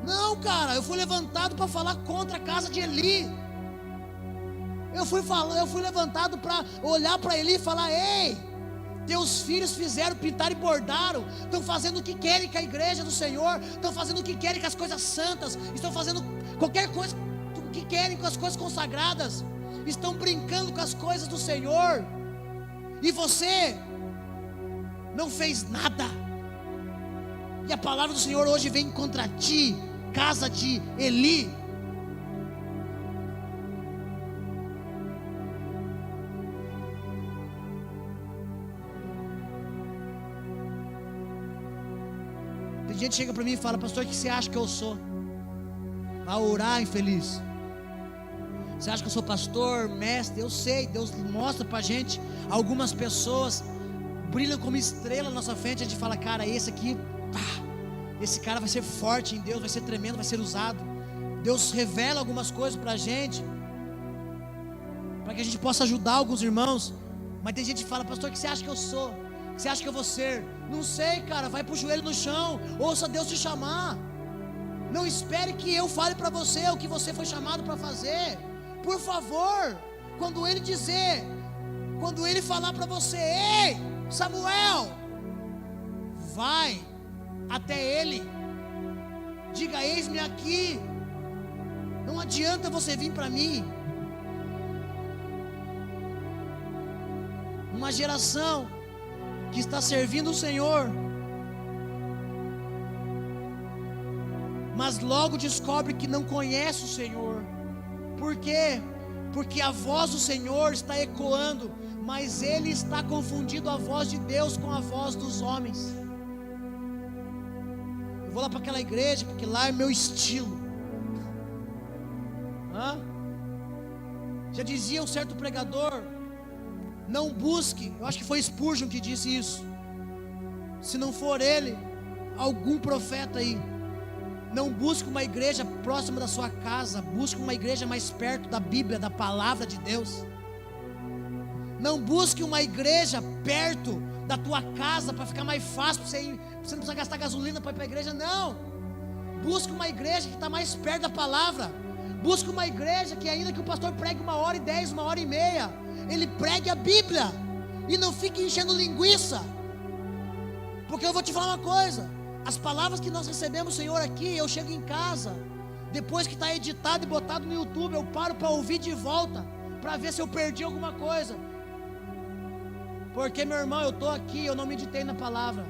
não, cara, eu fui levantado para falar contra a casa de Eli. Eu fui levantado para olhar para Eli e falar: ei, teus filhos fizeram, pintaram e bordaram, estão fazendo o que querem com a igreja do Senhor, estão fazendo o que querem com as coisas santas, estão fazendo qualquer coisa o que querem com as coisas consagradas, estão brincando com as coisas do Senhor, e você não fez nada. E a palavra do Senhor hoje vem contra ti, casa de Eli. Tem gente que chega para mim e fala: pastor, o que você acha que eu sou? Vai orar, infeliz. Você acha que eu sou pastor, mestre? Eu sei, Deus mostra para a gente. Algumas pessoas brilham como estrela na nossa frente. A gente fala: cara, esse aqui, esse cara vai ser forte em Deus, vai ser tremendo, vai ser usado. Deus revela algumas coisas para a gente, para que a gente possa ajudar alguns irmãos. Mas tem gente que fala: pastor, o que você acha que eu sou? O que você acha que eu vou ser? Não sei, cara, vai pro joelho no chão, ouça Deus te chamar. Não espere que eu fale para você o que você foi chamado para fazer. Por favor, quando Ele falar para você: ei, Samuel, vai até ele, diga: eis-me aqui. Não adianta você vir para mim. Uma geração que está servindo o Senhor, mas logo descobre que não conhece o Senhor. Por quê? Porque a voz do Senhor está ecoando, mas ele está confundindo a voz de Deus com a voz dos homens. Eu vou lá para aquela igreja porque lá é meu estilo. Já dizia um certo pregador: não busque, eu acho que foi Spurgeon que disse isso, se não for ele, algum profeta aí. Não busque uma igreja próxima da sua casa, busque uma igreja mais perto da Bíblia, da palavra de Deus. Não busque uma igreja perto da tua casa para ficar mais fácil para você ir, você não precisa gastar gasolina para ir para a igreja. Não, busque uma igreja que está mais perto da palavra. Busque uma igreja que, ainda que o pastor pregue 1h10, 1h30, ele pregue a Bíblia e não fique enchendo linguiça. Porque eu vou te falar uma coisa: as palavras que nós recebemos, Senhor, aqui, eu chego em casa, depois que está editado e botado no YouTube, eu paro para ouvir de volta, para ver se eu perdi alguma coisa. Porque, meu irmão, eu estou aqui, eu não meditei na palavra.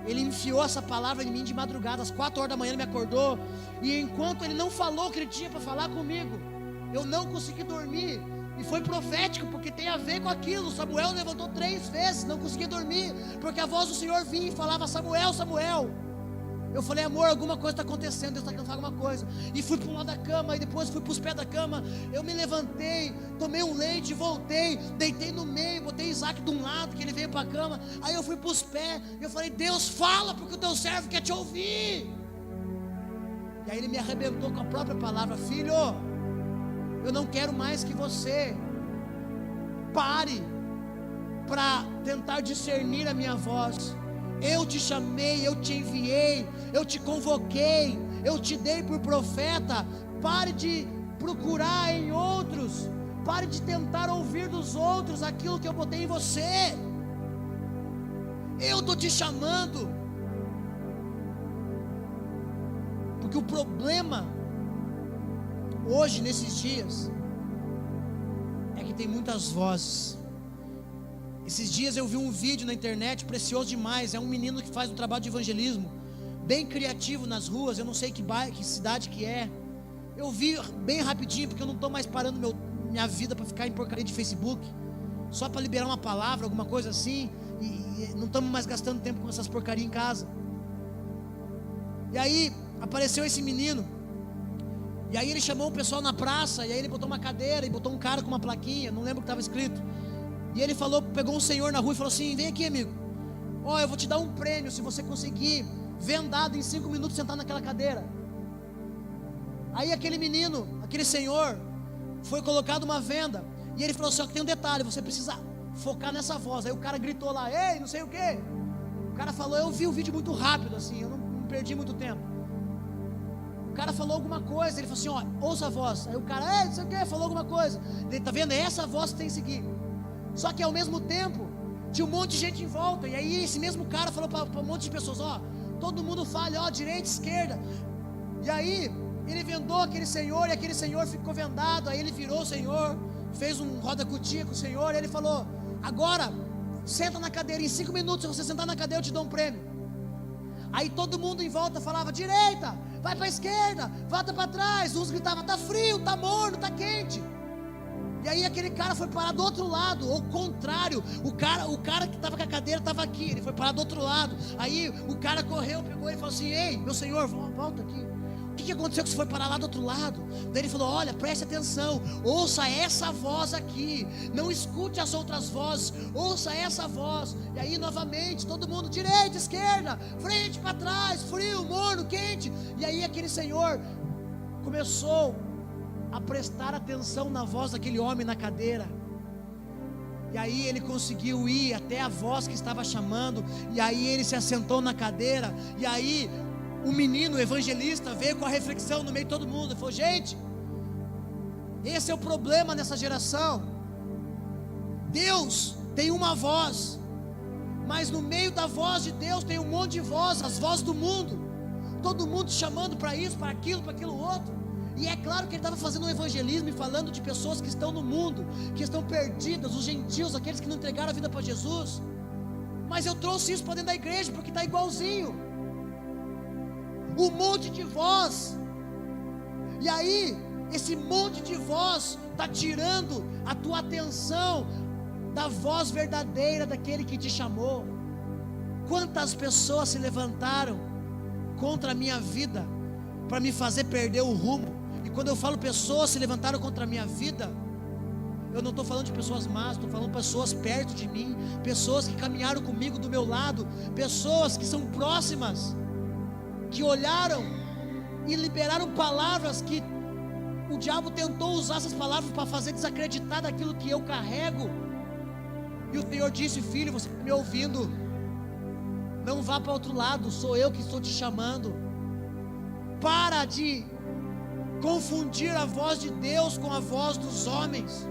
Ele enfiou essa palavra em mim de madrugada, às 4 horas da manhã ele me acordou, e enquanto ele não falou o que ele tinha para falar comigo, eu não consegui dormir. E foi profético, porque tem a ver com aquilo. Samuel levantou 3 vezes, não conseguia dormir, porque a voz do Senhor vinha e falava: Samuel, Samuel. Eu falei: amor, alguma coisa está acontecendo, Deus está querendo falar alguma coisa. E fui para um lado da cama, e depois fui para os pés da cama. Eu me levantei, tomei um leite, voltei, deitei no meio, botei Isaac de um lado, que ele veio para a cama. Aí eu fui para os pés, e eu falei: Deus, fala, porque o teu servo quer te ouvir. E aí ele me arrebentou com a própria palavra: filho, eu não quero mais que você pare para tentar discernir a minha voz. Eu te chamei, eu te enviei, eu te convoquei, eu te dei por profeta. Pare de procurar em outros, pare de tentar ouvir dos outros aquilo que eu botei em você. Eu estou te chamando, porque o problema hoje, nesses dias, é que tem muitas vozes. Esses dias eu vi um vídeo na internet, precioso demais. É um menino que faz um trabalho de evangelismo, bem criativo nas ruas. Eu não sei que cidade que é. Eu vi bem rapidinho, porque eu não estou mais parando minha vida para ficar em porcaria de Facebook, só para liberar uma palavra, alguma coisa assim. E não estamos mais gastando tempo com essas porcarias em casa. E aí apareceu esse menino. E aí ele chamou o pessoal na praça, e aí ele botou uma cadeira e botou um cara com uma plaquinha, não lembro o que estava escrito. E ele falou, pegou um senhor na rua e falou assim: vem aqui, amigo, eu vou te dar um prêmio se você conseguir vendado em 5 minutos sentar naquela cadeira. Aí aquele menino, aquele senhor, foi colocado uma venda, e ele falou: só que tem um detalhe, você precisa focar nessa voz. Aí o cara gritou lá: ei, não sei o que. O cara falou, eu vi o vídeo muito rápido assim, eu não perdi muito tempo. O cara falou alguma coisa, ele falou assim: ouça a voz. Aí o cara, ei, não sei o que, falou alguma coisa. Ele, tá vendo, é essa voz que tem que seguir. Só que ao mesmo tempo tinha um monte de gente em volta. E aí esse mesmo cara falou para um monte de pessoas: todo mundo fala, direita, esquerda. E aí ele vendou aquele senhor, e aquele senhor ficou vendado. Aí ele virou o senhor, fez um roda-cutia com o senhor, e ele falou: agora senta na cadeira, em 5 minutos, se você sentar na cadeira eu te dou um prêmio. Aí todo mundo em volta falava: direita, vai para a esquerda, volta para trás. Uns gritavam: tá frio, tá morno, tá quente. E aí aquele cara foi parar do outro lado, ou contrário, o cara que estava com a cadeira estava aqui, ele foi parar do outro lado. Aí o cara correu, pegou ele e falou assim: ei, meu senhor, volta aqui. O que aconteceu que você foi parar lá do outro lado? Daí ele falou: olha, preste atenção, ouça essa voz aqui, não escute as outras vozes, ouça essa voz. E aí novamente, todo mundo, direita, esquerda, frente, para trás, frio, morno, quente. E aí aquele senhor começou a prestar atenção na voz daquele homem na cadeira. E aí ele conseguiu ir até a voz que estava chamando. E aí ele se assentou na cadeira. E aí o menino, o evangelista, veio com a reflexão no meio de todo mundo. Ele falou: gente, esse é o problema nessa geração. Deus tem uma voz, mas no meio da voz de Deus tem um monte de voz, as vozes do mundo. Todo mundo chamando para isso, para aquilo outro. E é claro que ele estava fazendo um evangelismo e falando de pessoas que estão no mundo, que estão perdidas, os gentios, aqueles que não entregaram a vida para Jesus. Mas eu trouxe isso para dentro da igreja, porque está igualzinho, um monte de voz. E aí, esse monte de voz está tirando a tua atenção da voz verdadeira daquele que te chamou. Quantas pessoas se levantaram contra a minha vida para me fazer perder o rumo? E quando eu falo pessoas se levantaram contra a minha vida, eu não estou falando de pessoas más, estou falando de pessoas perto de mim, pessoas que caminharam comigo do meu lado, pessoas que são próximas, que olharam e liberaram palavras que o diabo tentou usar essas palavras para fazer desacreditar daquilo que eu carrego. E o Senhor disse: filho, você está me ouvindo, não vá para outro lado, sou eu que estou te chamando. Para de confundir a voz de Deus com a voz dos homens.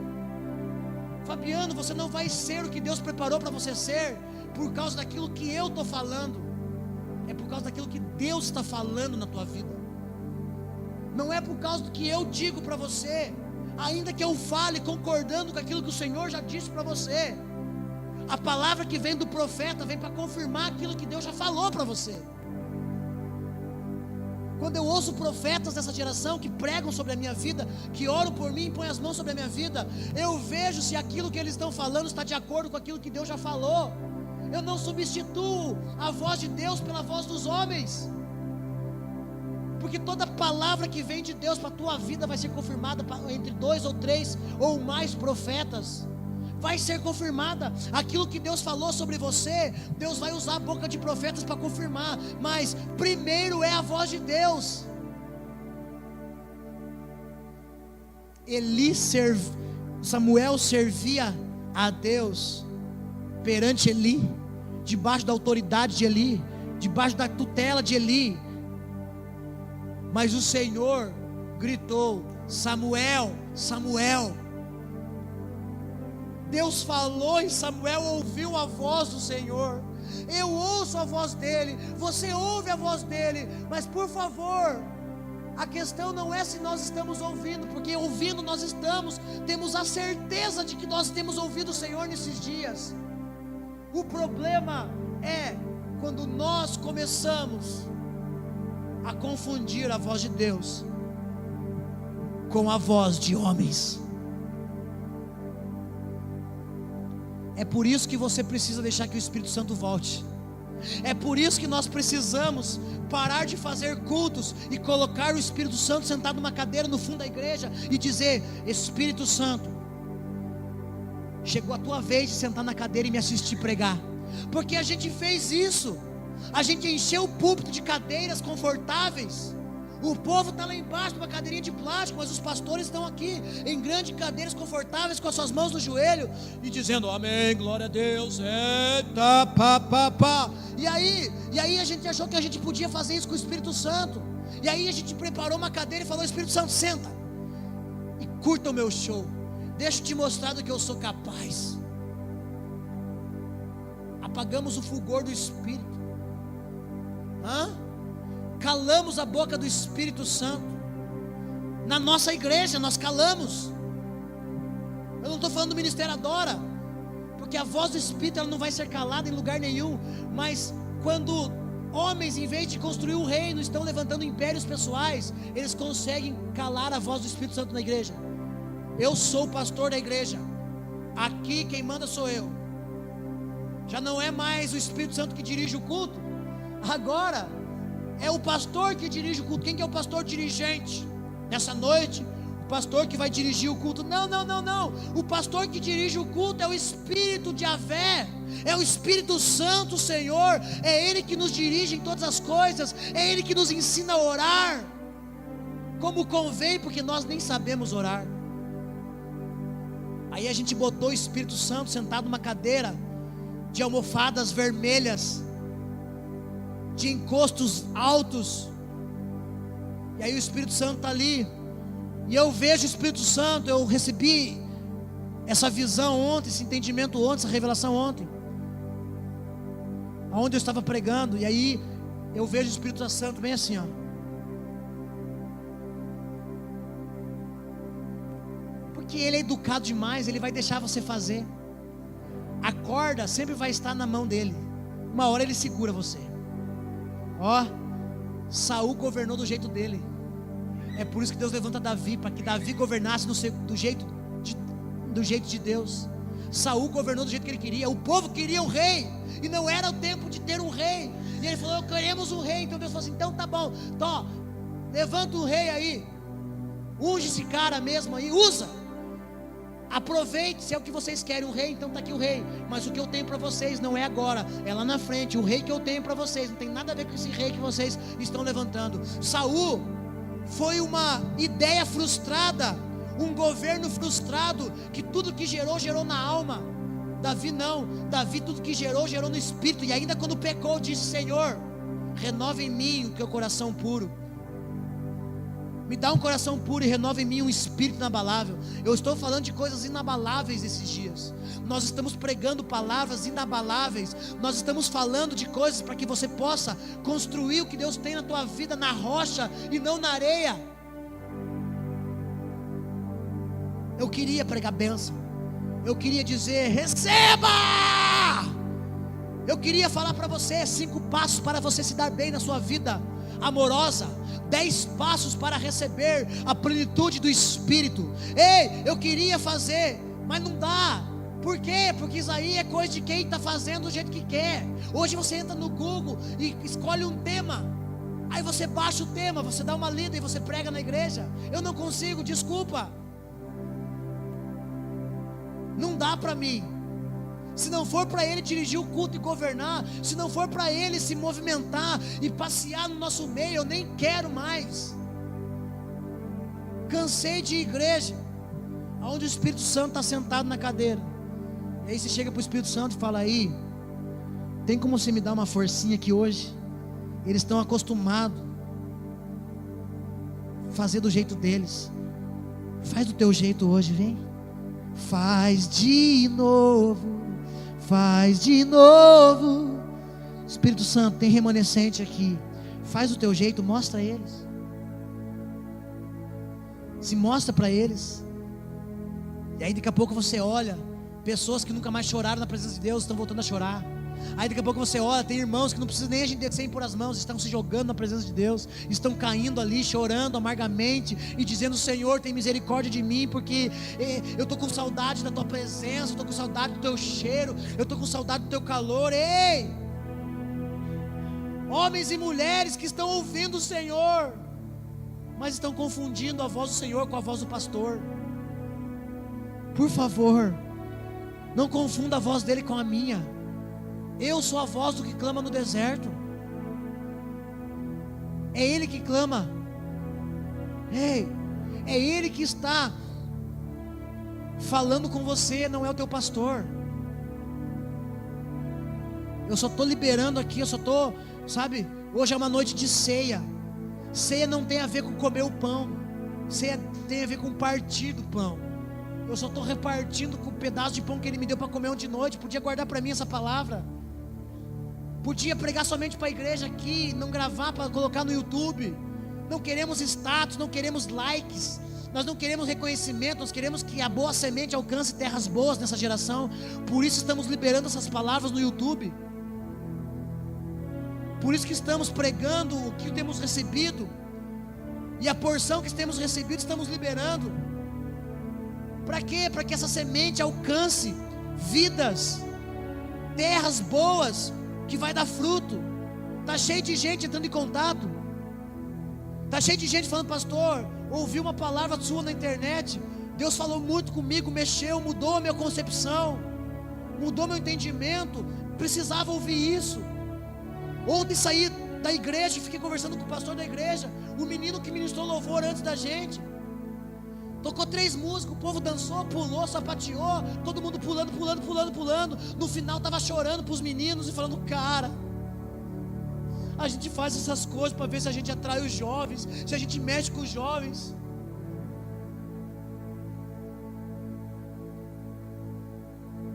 Fabiano, você não vai ser o que Deus preparou para você ser por causa daquilo que eu estou falando, é por causa daquilo que Deus está falando na tua vida. Não é por causa do que eu digo para você, ainda que eu fale concordando com aquilo que o Senhor já disse para você. A palavra que vem do profeta vem para confirmar aquilo que Deus já falou para você. Quando eu ouço profetas dessa geração que pregam sobre a minha vida, que oram por mim e põem as mãos sobre a minha vida, eu vejo se aquilo que eles estão falando está de acordo com aquilo que Deus já falou. Eu não substituo a voz de Deus pela voz dos homens, porque toda palavra que vem de Deus para a tua vida vai ser confirmada entre 2 ou 3 ou mais profetas. Vai ser confirmada. Aquilo que Deus falou sobre você, Deus vai usar a boca de profetas para confirmar. Mas primeiro é a voz de Deus. Samuel servia a Deus perante Eli, debaixo da autoridade de Eli, debaixo da tutela de Eli. Mas o Senhor gritou: Samuel, Samuel. Deus falou e Samuel ouviu a voz do Senhor. Eu ouço a voz dele, você ouve a voz dele, mas por favor, a questão não é se nós estamos ouvindo, porque ouvindo nós estamos, temos a certeza de que nós temos ouvido o Senhor nesses dias. O problema é quando nós começamos a confundir a voz de Deus com a voz de homens. É por isso que você precisa deixar que o Espírito Santo volte. É por isso que nós precisamos parar de fazer cultos e colocar o Espírito Santo sentado numa cadeira no fundo da igreja e dizer: Espírito Santo, chegou a tua vez de sentar na cadeira e me assistir pregar. Porque a gente fez isso. A gente encheu o púlpito de cadeiras confortáveis. O povo está lá embaixo numa cadeirinha de plástico, mas os pastores estão aqui em grandes cadeiras confortáveis, com as suas mãos no joelho e dizendo: amém, glória a Deus, eita, pá, pá, pá. E aí a gente achou que a gente podia fazer isso com o Espírito Santo. E aí a gente preparou uma cadeira e falou: Espírito Santo, senta e curta o meu show, deixa eu te mostrar do que eu sou capaz. Apagamos o fulgor do Espírito. Calamos a boca do Espírito Santo. Na nossa igreja nós calamos. Eu não estou falando do Ministério Adora, porque a voz do Espírito ela não vai ser calada em lugar nenhum. Mas quando homens, em vez de construir o reino, estão levantando impérios pessoais, eles conseguem calar a voz do Espírito Santo na igreja. Eu sou o pastor da igreja, aqui quem manda sou eu. Já não é mais o Espírito Santo que dirige o culto, agora é o pastor que dirige o culto. Quem que é o pastor dirigente? Nessa noite, o pastor que vai dirigir o culto. Não. O pastor que dirige o culto é o Espírito de Yahvé. É o Espírito Santo, Senhor. É Ele que nos dirige em todas as coisas. É Ele que nos ensina a orar como convém, porque nós nem sabemos orar. Aí a gente botou o Espírito Santo sentado numa cadeira de almofadas vermelhas, de encostos altos. E aí o Espírito Santo está ali. E eu vejo o Espírito Santo. Eu recebi essa visão ontem, esse entendimento ontem, essa revelação ontem, aonde eu estava pregando. E aí eu vejo o Espírito Santo bem assim, ó. Porque ele é educado demais. Ele vai deixar você fazer. A corda sempre vai estar na mão dele. Uma hora ele segura você. Saul governou do jeito dele. É por isso que Deus levanta Davi, para que Davi governasse do jeito de Deus. Saul governou do jeito que ele queria. O povo queria um rei, e não era o tempo de ter um rei. E ele falou: queremos um rei. Então Deus falou assim: então tá bom, levanta um rei aí, unge esse cara mesmo aí, usa. Aproveite, se é o que vocês querem, um rei, então está aqui o rei. Mas o que eu tenho para vocês não é agora, é lá na frente. O rei que eu tenho para vocês não tem nada a ver com esse rei que vocês estão levantando. Saul foi uma ideia frustrada, um governo frustrado, que tudo que gerou na alma. Davi não, Davi tudo que gerou no espírito. E ainda quando pecou disse: Senhor, renova em mim o teu coração puro. Me dá um coração puro e renova em mim um espírito inabalável. Eu estou falando de coisas inabaláveis esses dias. Nós estamos pregando palavras inabaláveis. Nós estamos falando de coisas para que você possa construir o que Deus tem na tua vida na rocha e não na areia. Eu queria pregar bênção. Eu queria dizer: receba! Eu queria falar para você 5 passos para você se dar bem na sua vida amorosa. 10 passos para receber a plenitude do Espírito. Ei, eu queria fazer, mas não dá. Por quê? Porque isso aí é coisa de quem está fazendo do jeito que quer. Hoje você entra no Google e escolhe um tema, aí você baixa o tema, você dá uma lida e você prega na igreja. Eu não consigo, desculpa. Não dá para mim. Se não for para Ele dirigir o culto e governar, se não for para Ele se movimentar e passear no nosso meio, eu nem quero mais. Cansei de igreja onde o Espírito Santo está sentado na cadeira. E aí você chega para o Espírito Santo e fala: aí, tem como você me dar uma forcinha aqui hoje? Eles estão acostumados a fazer do jeito deles. Faz do teu jeito hoje, vem. Faz de novo. Faz de novo. Espírito Santo, tem remanescente aqui. Faz do teu jeito, mostra a eles. Se mostra para eles. E aí daqui a pouco você olha, pessoas que nunca mais choraram na presença de Deus estão voltando a chorar. Aí daqui a pouco você olha, tem irmãos que não precisam nem a gente descer e pôr as mãos, estão se jogando na presença de Deus, estão caindo ali, chorando amargamente e dizendo: Senhor, tem misericórdia de mim, porque eu estou com saudade da tua presença, eu estou com saudade do teu cheiro, eu estou com saudade do teu calor. Ei, homens e mulheres que estão ouvindo o Senhor, mas estão confundindo a voz do Senhor com a voz do pastor. Por favor, não confunda a voz dele com a minha. Eu sou a voz do que clama no deserto. É Ele que clama. Ei, é Ele que está falando com você, não é o teu pastor. Eu só estou liberando aqui, eu só estou, sabe, hoje é uma noite de ceia. Ceia não tem a ver com comer o pão, ceia tem a ver com partir do pão. Eu só estou repartindo com o pedaço de pão que Ele me deu para comer ontem de noite. Podia guardar para mim essa palavra. Podia pregar somente para a igreja aqui, não gravar para colocar no YouTube. Não queremos status, não queremos likes, nós não queremos reconhecimento, nós queremos que a boa semente alcance terras boas nessa geração. Por isso estamos liberando essas palavras no YouTube. Por isso que estamos pregando o que temos recebido, e a porção que temos recebido estamos liberando. Para quê? Para que essa semente alcance vidas, terras boas, que vai dar fruto. Está cheio de gente entrando em contato. Está cheio de gente falando: pastor, ouvi uma palavra sua na internet, Deus falou muito comigo, mexeu, mudou a minha concepção, mudou meu entendimento, precisava ouvir isso. Ontem saí da igreja e fiquei conversando com o pastor da igreja, o menino que ministrou louvor antes da gente, tocou 3 músicas, o povo dançou, pulou, sapateou, todo mundo pulando. No final estava chorando para os meninos e falando: cara, a gente faz essas coisas para ver se a gente atrai os jovens, se a gente mexe com os jovens.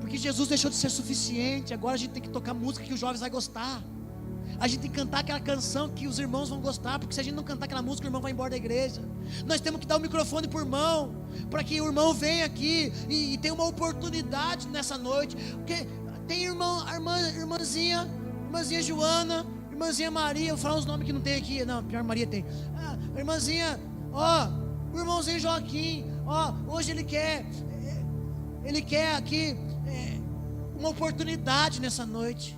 Porque Jesus deixou de ser suficiente. Agora a gente tem que tocar música que os jovens vão gostar. A gente tem que cantar aquela canção que os irmãos vão gostar, porque se a gente não cantar aquela música, o irmão vai embora da igreja. Nós temos que dar o microfone para o irmão, para que o irmão venha aqui e tenha uma oportunidade nessa noite. Porque tem irmãzinha Joana, irmãzinha Maria, eu vou falar os nomes que não tem aqui, não, pior Maria tem. Irmãzinha, o irmãozinho Joaquim, hoje ele quer aqui uma oportunidade nessa noite.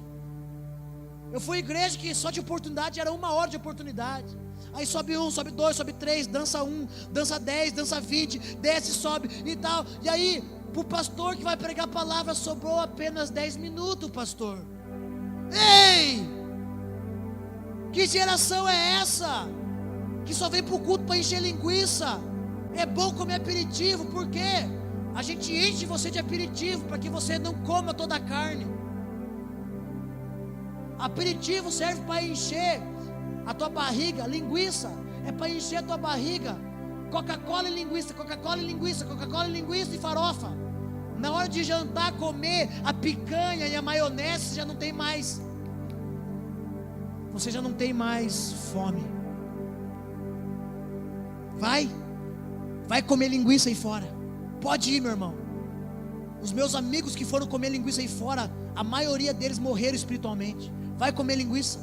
Eu fui à igreja que só de oportunidade era 1 hora de oportunidade. Aí sobe 1, sobe 2, sobe 3, dança 1, dança 10, dança 20, desce, sobe e tal. E aí, para o pastor que vai pregar a palavra, sobrou apenas 10 minutos, pastor. Ei! Que geração é essa? Que só vem para o culto para encher linguiça. É bom comer aperitivo, por quê? A gente enche você de aperitivo para que você não coma toda a carne. Aperitivo serve para encher a tua barriga. Linguiça é para encher a tua barriga. Coca-Cola e linguiça, Coca-Cola e linguiça, Coca-Cola e linguiça e farofa. Na hora de jantar, comer a picanha e a maionese, já não tem mais. Você já não tem mais fome. Vai comer linguiça aí fora. Pode ir, meu irmão. Os meus amigos que foram comer linguiça aí fora, a maioria deles morreram espiritualmente. Vai comer linguiça.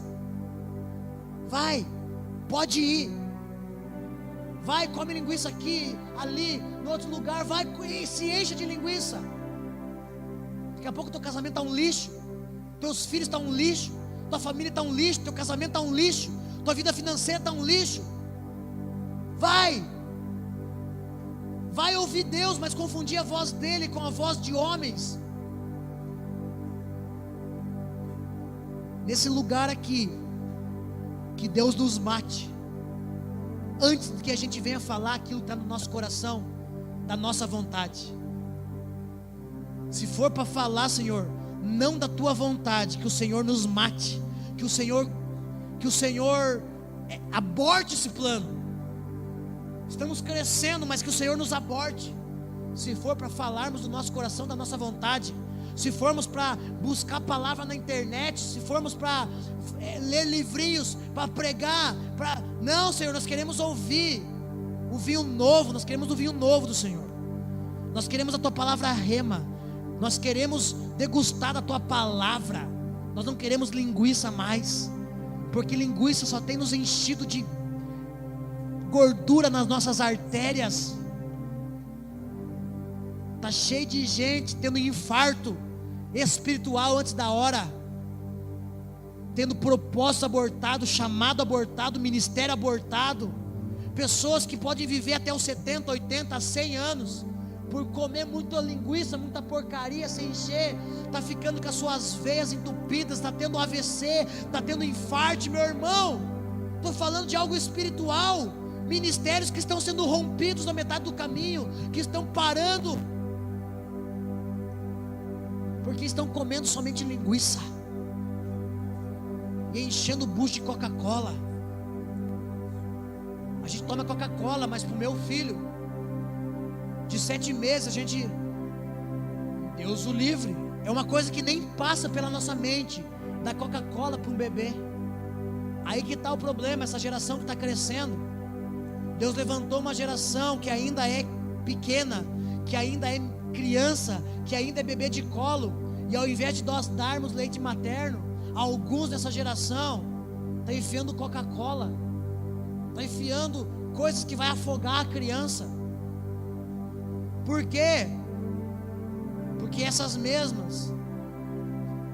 Pode ir. vai, come linguiça aqui, ali, no outro lugar, vai e se encha de linguiça. Daqui a pouco teu casamento está um lixo, teus filhos estão um lixo, tua família está um lixo, teu casamento está um lixo, tua vida financeira está um lixo. Vai ouvir Deus, mas confundir a voz dele com a voz de homens. Nesse lugar aqui, que Deus nos mate, antes que a gente venha falar aquilo que está no nosso coração, da nossa vontade. Se for para falar, Senhor, não da tua vontade, que o Senhor nos mate, que o Senhor aborte esse plano. Estamos crescendo, mas que o Senhor nos aborte. Se for para falarmos do nosso coração, da nossa vontade, se formos para buscar palavra na internet, se formos para ler livrinhos, para pregar, não, Senhor, nós queremos ouvir o vinho novo, nós queremos o vinho novo do Senhor. Nós queremos a tua palavra rema, nós queremos degustar da tua palavra. Nós não queremos linguiça mais, porque linguiça só tem nos enchido de gordura nas nossas artérias. Está cheio de gente tendo infarto espiritual antes da hora, tendo propósito abortado, chamado abortado, ministério abortado. Pessoas que podem viver até os 70, 80, 100 anos, por comer muita linguiça, muita porcaria, se encher, está ficando com as suas veias entupidas, está tendo AVC, está tendo infarto. Meu irmão, estou falando de algo espiritual. Ministérios que estão sendo rompidos na metade do caminho, que estão parando, porque estão comendo somente linguiça e enchendo o bucho de Coca-Cola. A gente toma Coca-Cola, mas para o meu filho de 7 meses, Deus o livre, é uma coisa que nem passa pela nossa mente, da Coca-Cola para um bebê. Aí que está o problema, essa geração que está crescendo. Deus levantou uma geração que ainda é pequena, que ainda é criança, que ainda é bebê de colo, e ao invés de nós darmos leite materno, alguns dessa geração está enfiando Coca-Cola, está enfiando coisas que vai afogar a criança. Por quê? Porque essas mesmas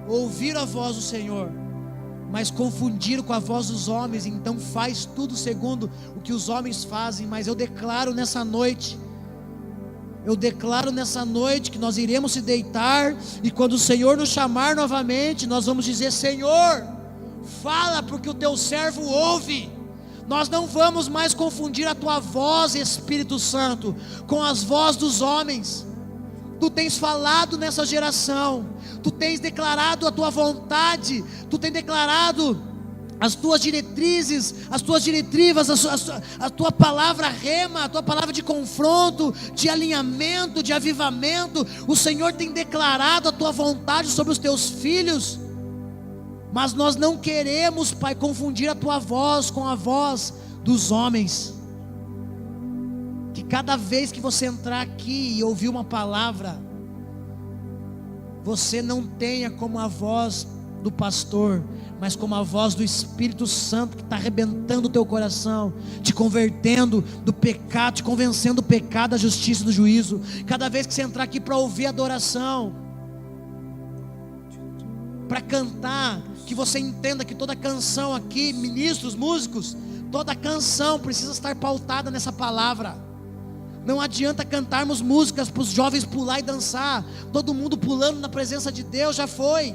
ouviram a voz do Senhor, mas confundiram com a voz dos homens, então faz tudo segundo o que os homens fazem. Mas eu declaro nessa noite que nós iremos se deitar, e quando o Senhor nos chamar novamente, nós vamos dizer: Senhor, fala, porque o teu servo ouve. Nós não vamos mais confundir a tua voz, Espírito Santo, com as vozes dos homens. Tu tens falado nessa geração, tu tens declarado a tua vontade, tu tens declarado as tuas diretrizes, as tuas diretivas, a tua palavra rema, a tua palavra de confronto, de alinhamento, de avivamento. O Senhor tem declarado a tua vontade sobre os teus filhos, mas nós não queremos, Pai, confundir a tua voz com a voz dos homens. Que cada vez que você entrar aqui e ouvir uma palavra, você não tenha como a voz do pastor, mas como a voz do Espírito Santo, que está arrebentando o teu coração, te convertendo do pecado, te convencendo do pecado, da justiça e do juízo. Cada vez que você entrar aqui para ouvir adoração, para cantar, que você entenda que toda canção aqui, ministros, músicos, toda canção precisa estar pautada nessa palavra. Não adianta cantarmos músicas para os jovens pular e dançar, todo mundo pulando na presença de Deus. Já foi,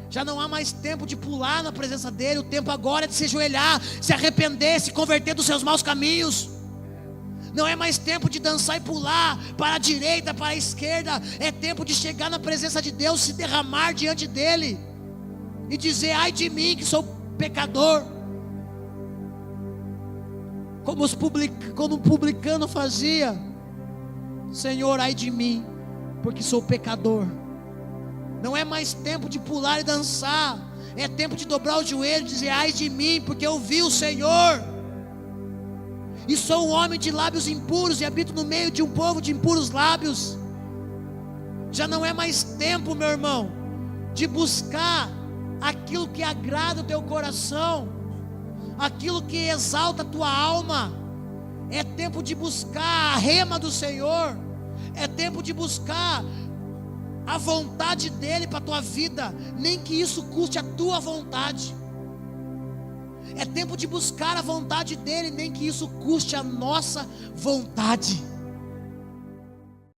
já não há mais tempo de pular na presença dele. O tempo agora é de se ajoelhar, se arrepender, se converter dos seus maus caminhos. Não é mais tempo de dançar e pular para a direita, para a esquerda. É tempo de chegar na presença de Deus, se derramar diante dele e dizer: ai de mim que sou pecador. Como o publicano fazia: Senhor, ai de mim, porque sou pecador. Não é mais tempo de pular e dançar, é tempo de dobrar o joelho e dizer: ai de mim, porque eu vi o Senhor, e sou um homem de lábios impuros, e habito no meio de um povo de impuros lábios. Já não é mais tempo, meu irmão, de buscar aquilo que agrada o teu coração, aquilo que exalta a tua alma. É tempo de buscar a rema do Senhor. É tempo de buscar a vontade dEle para a tua vida, nem que isso custe a tua vontade. É tempo de buscar a vontade dEle, nem que isso custe a nossa vontade.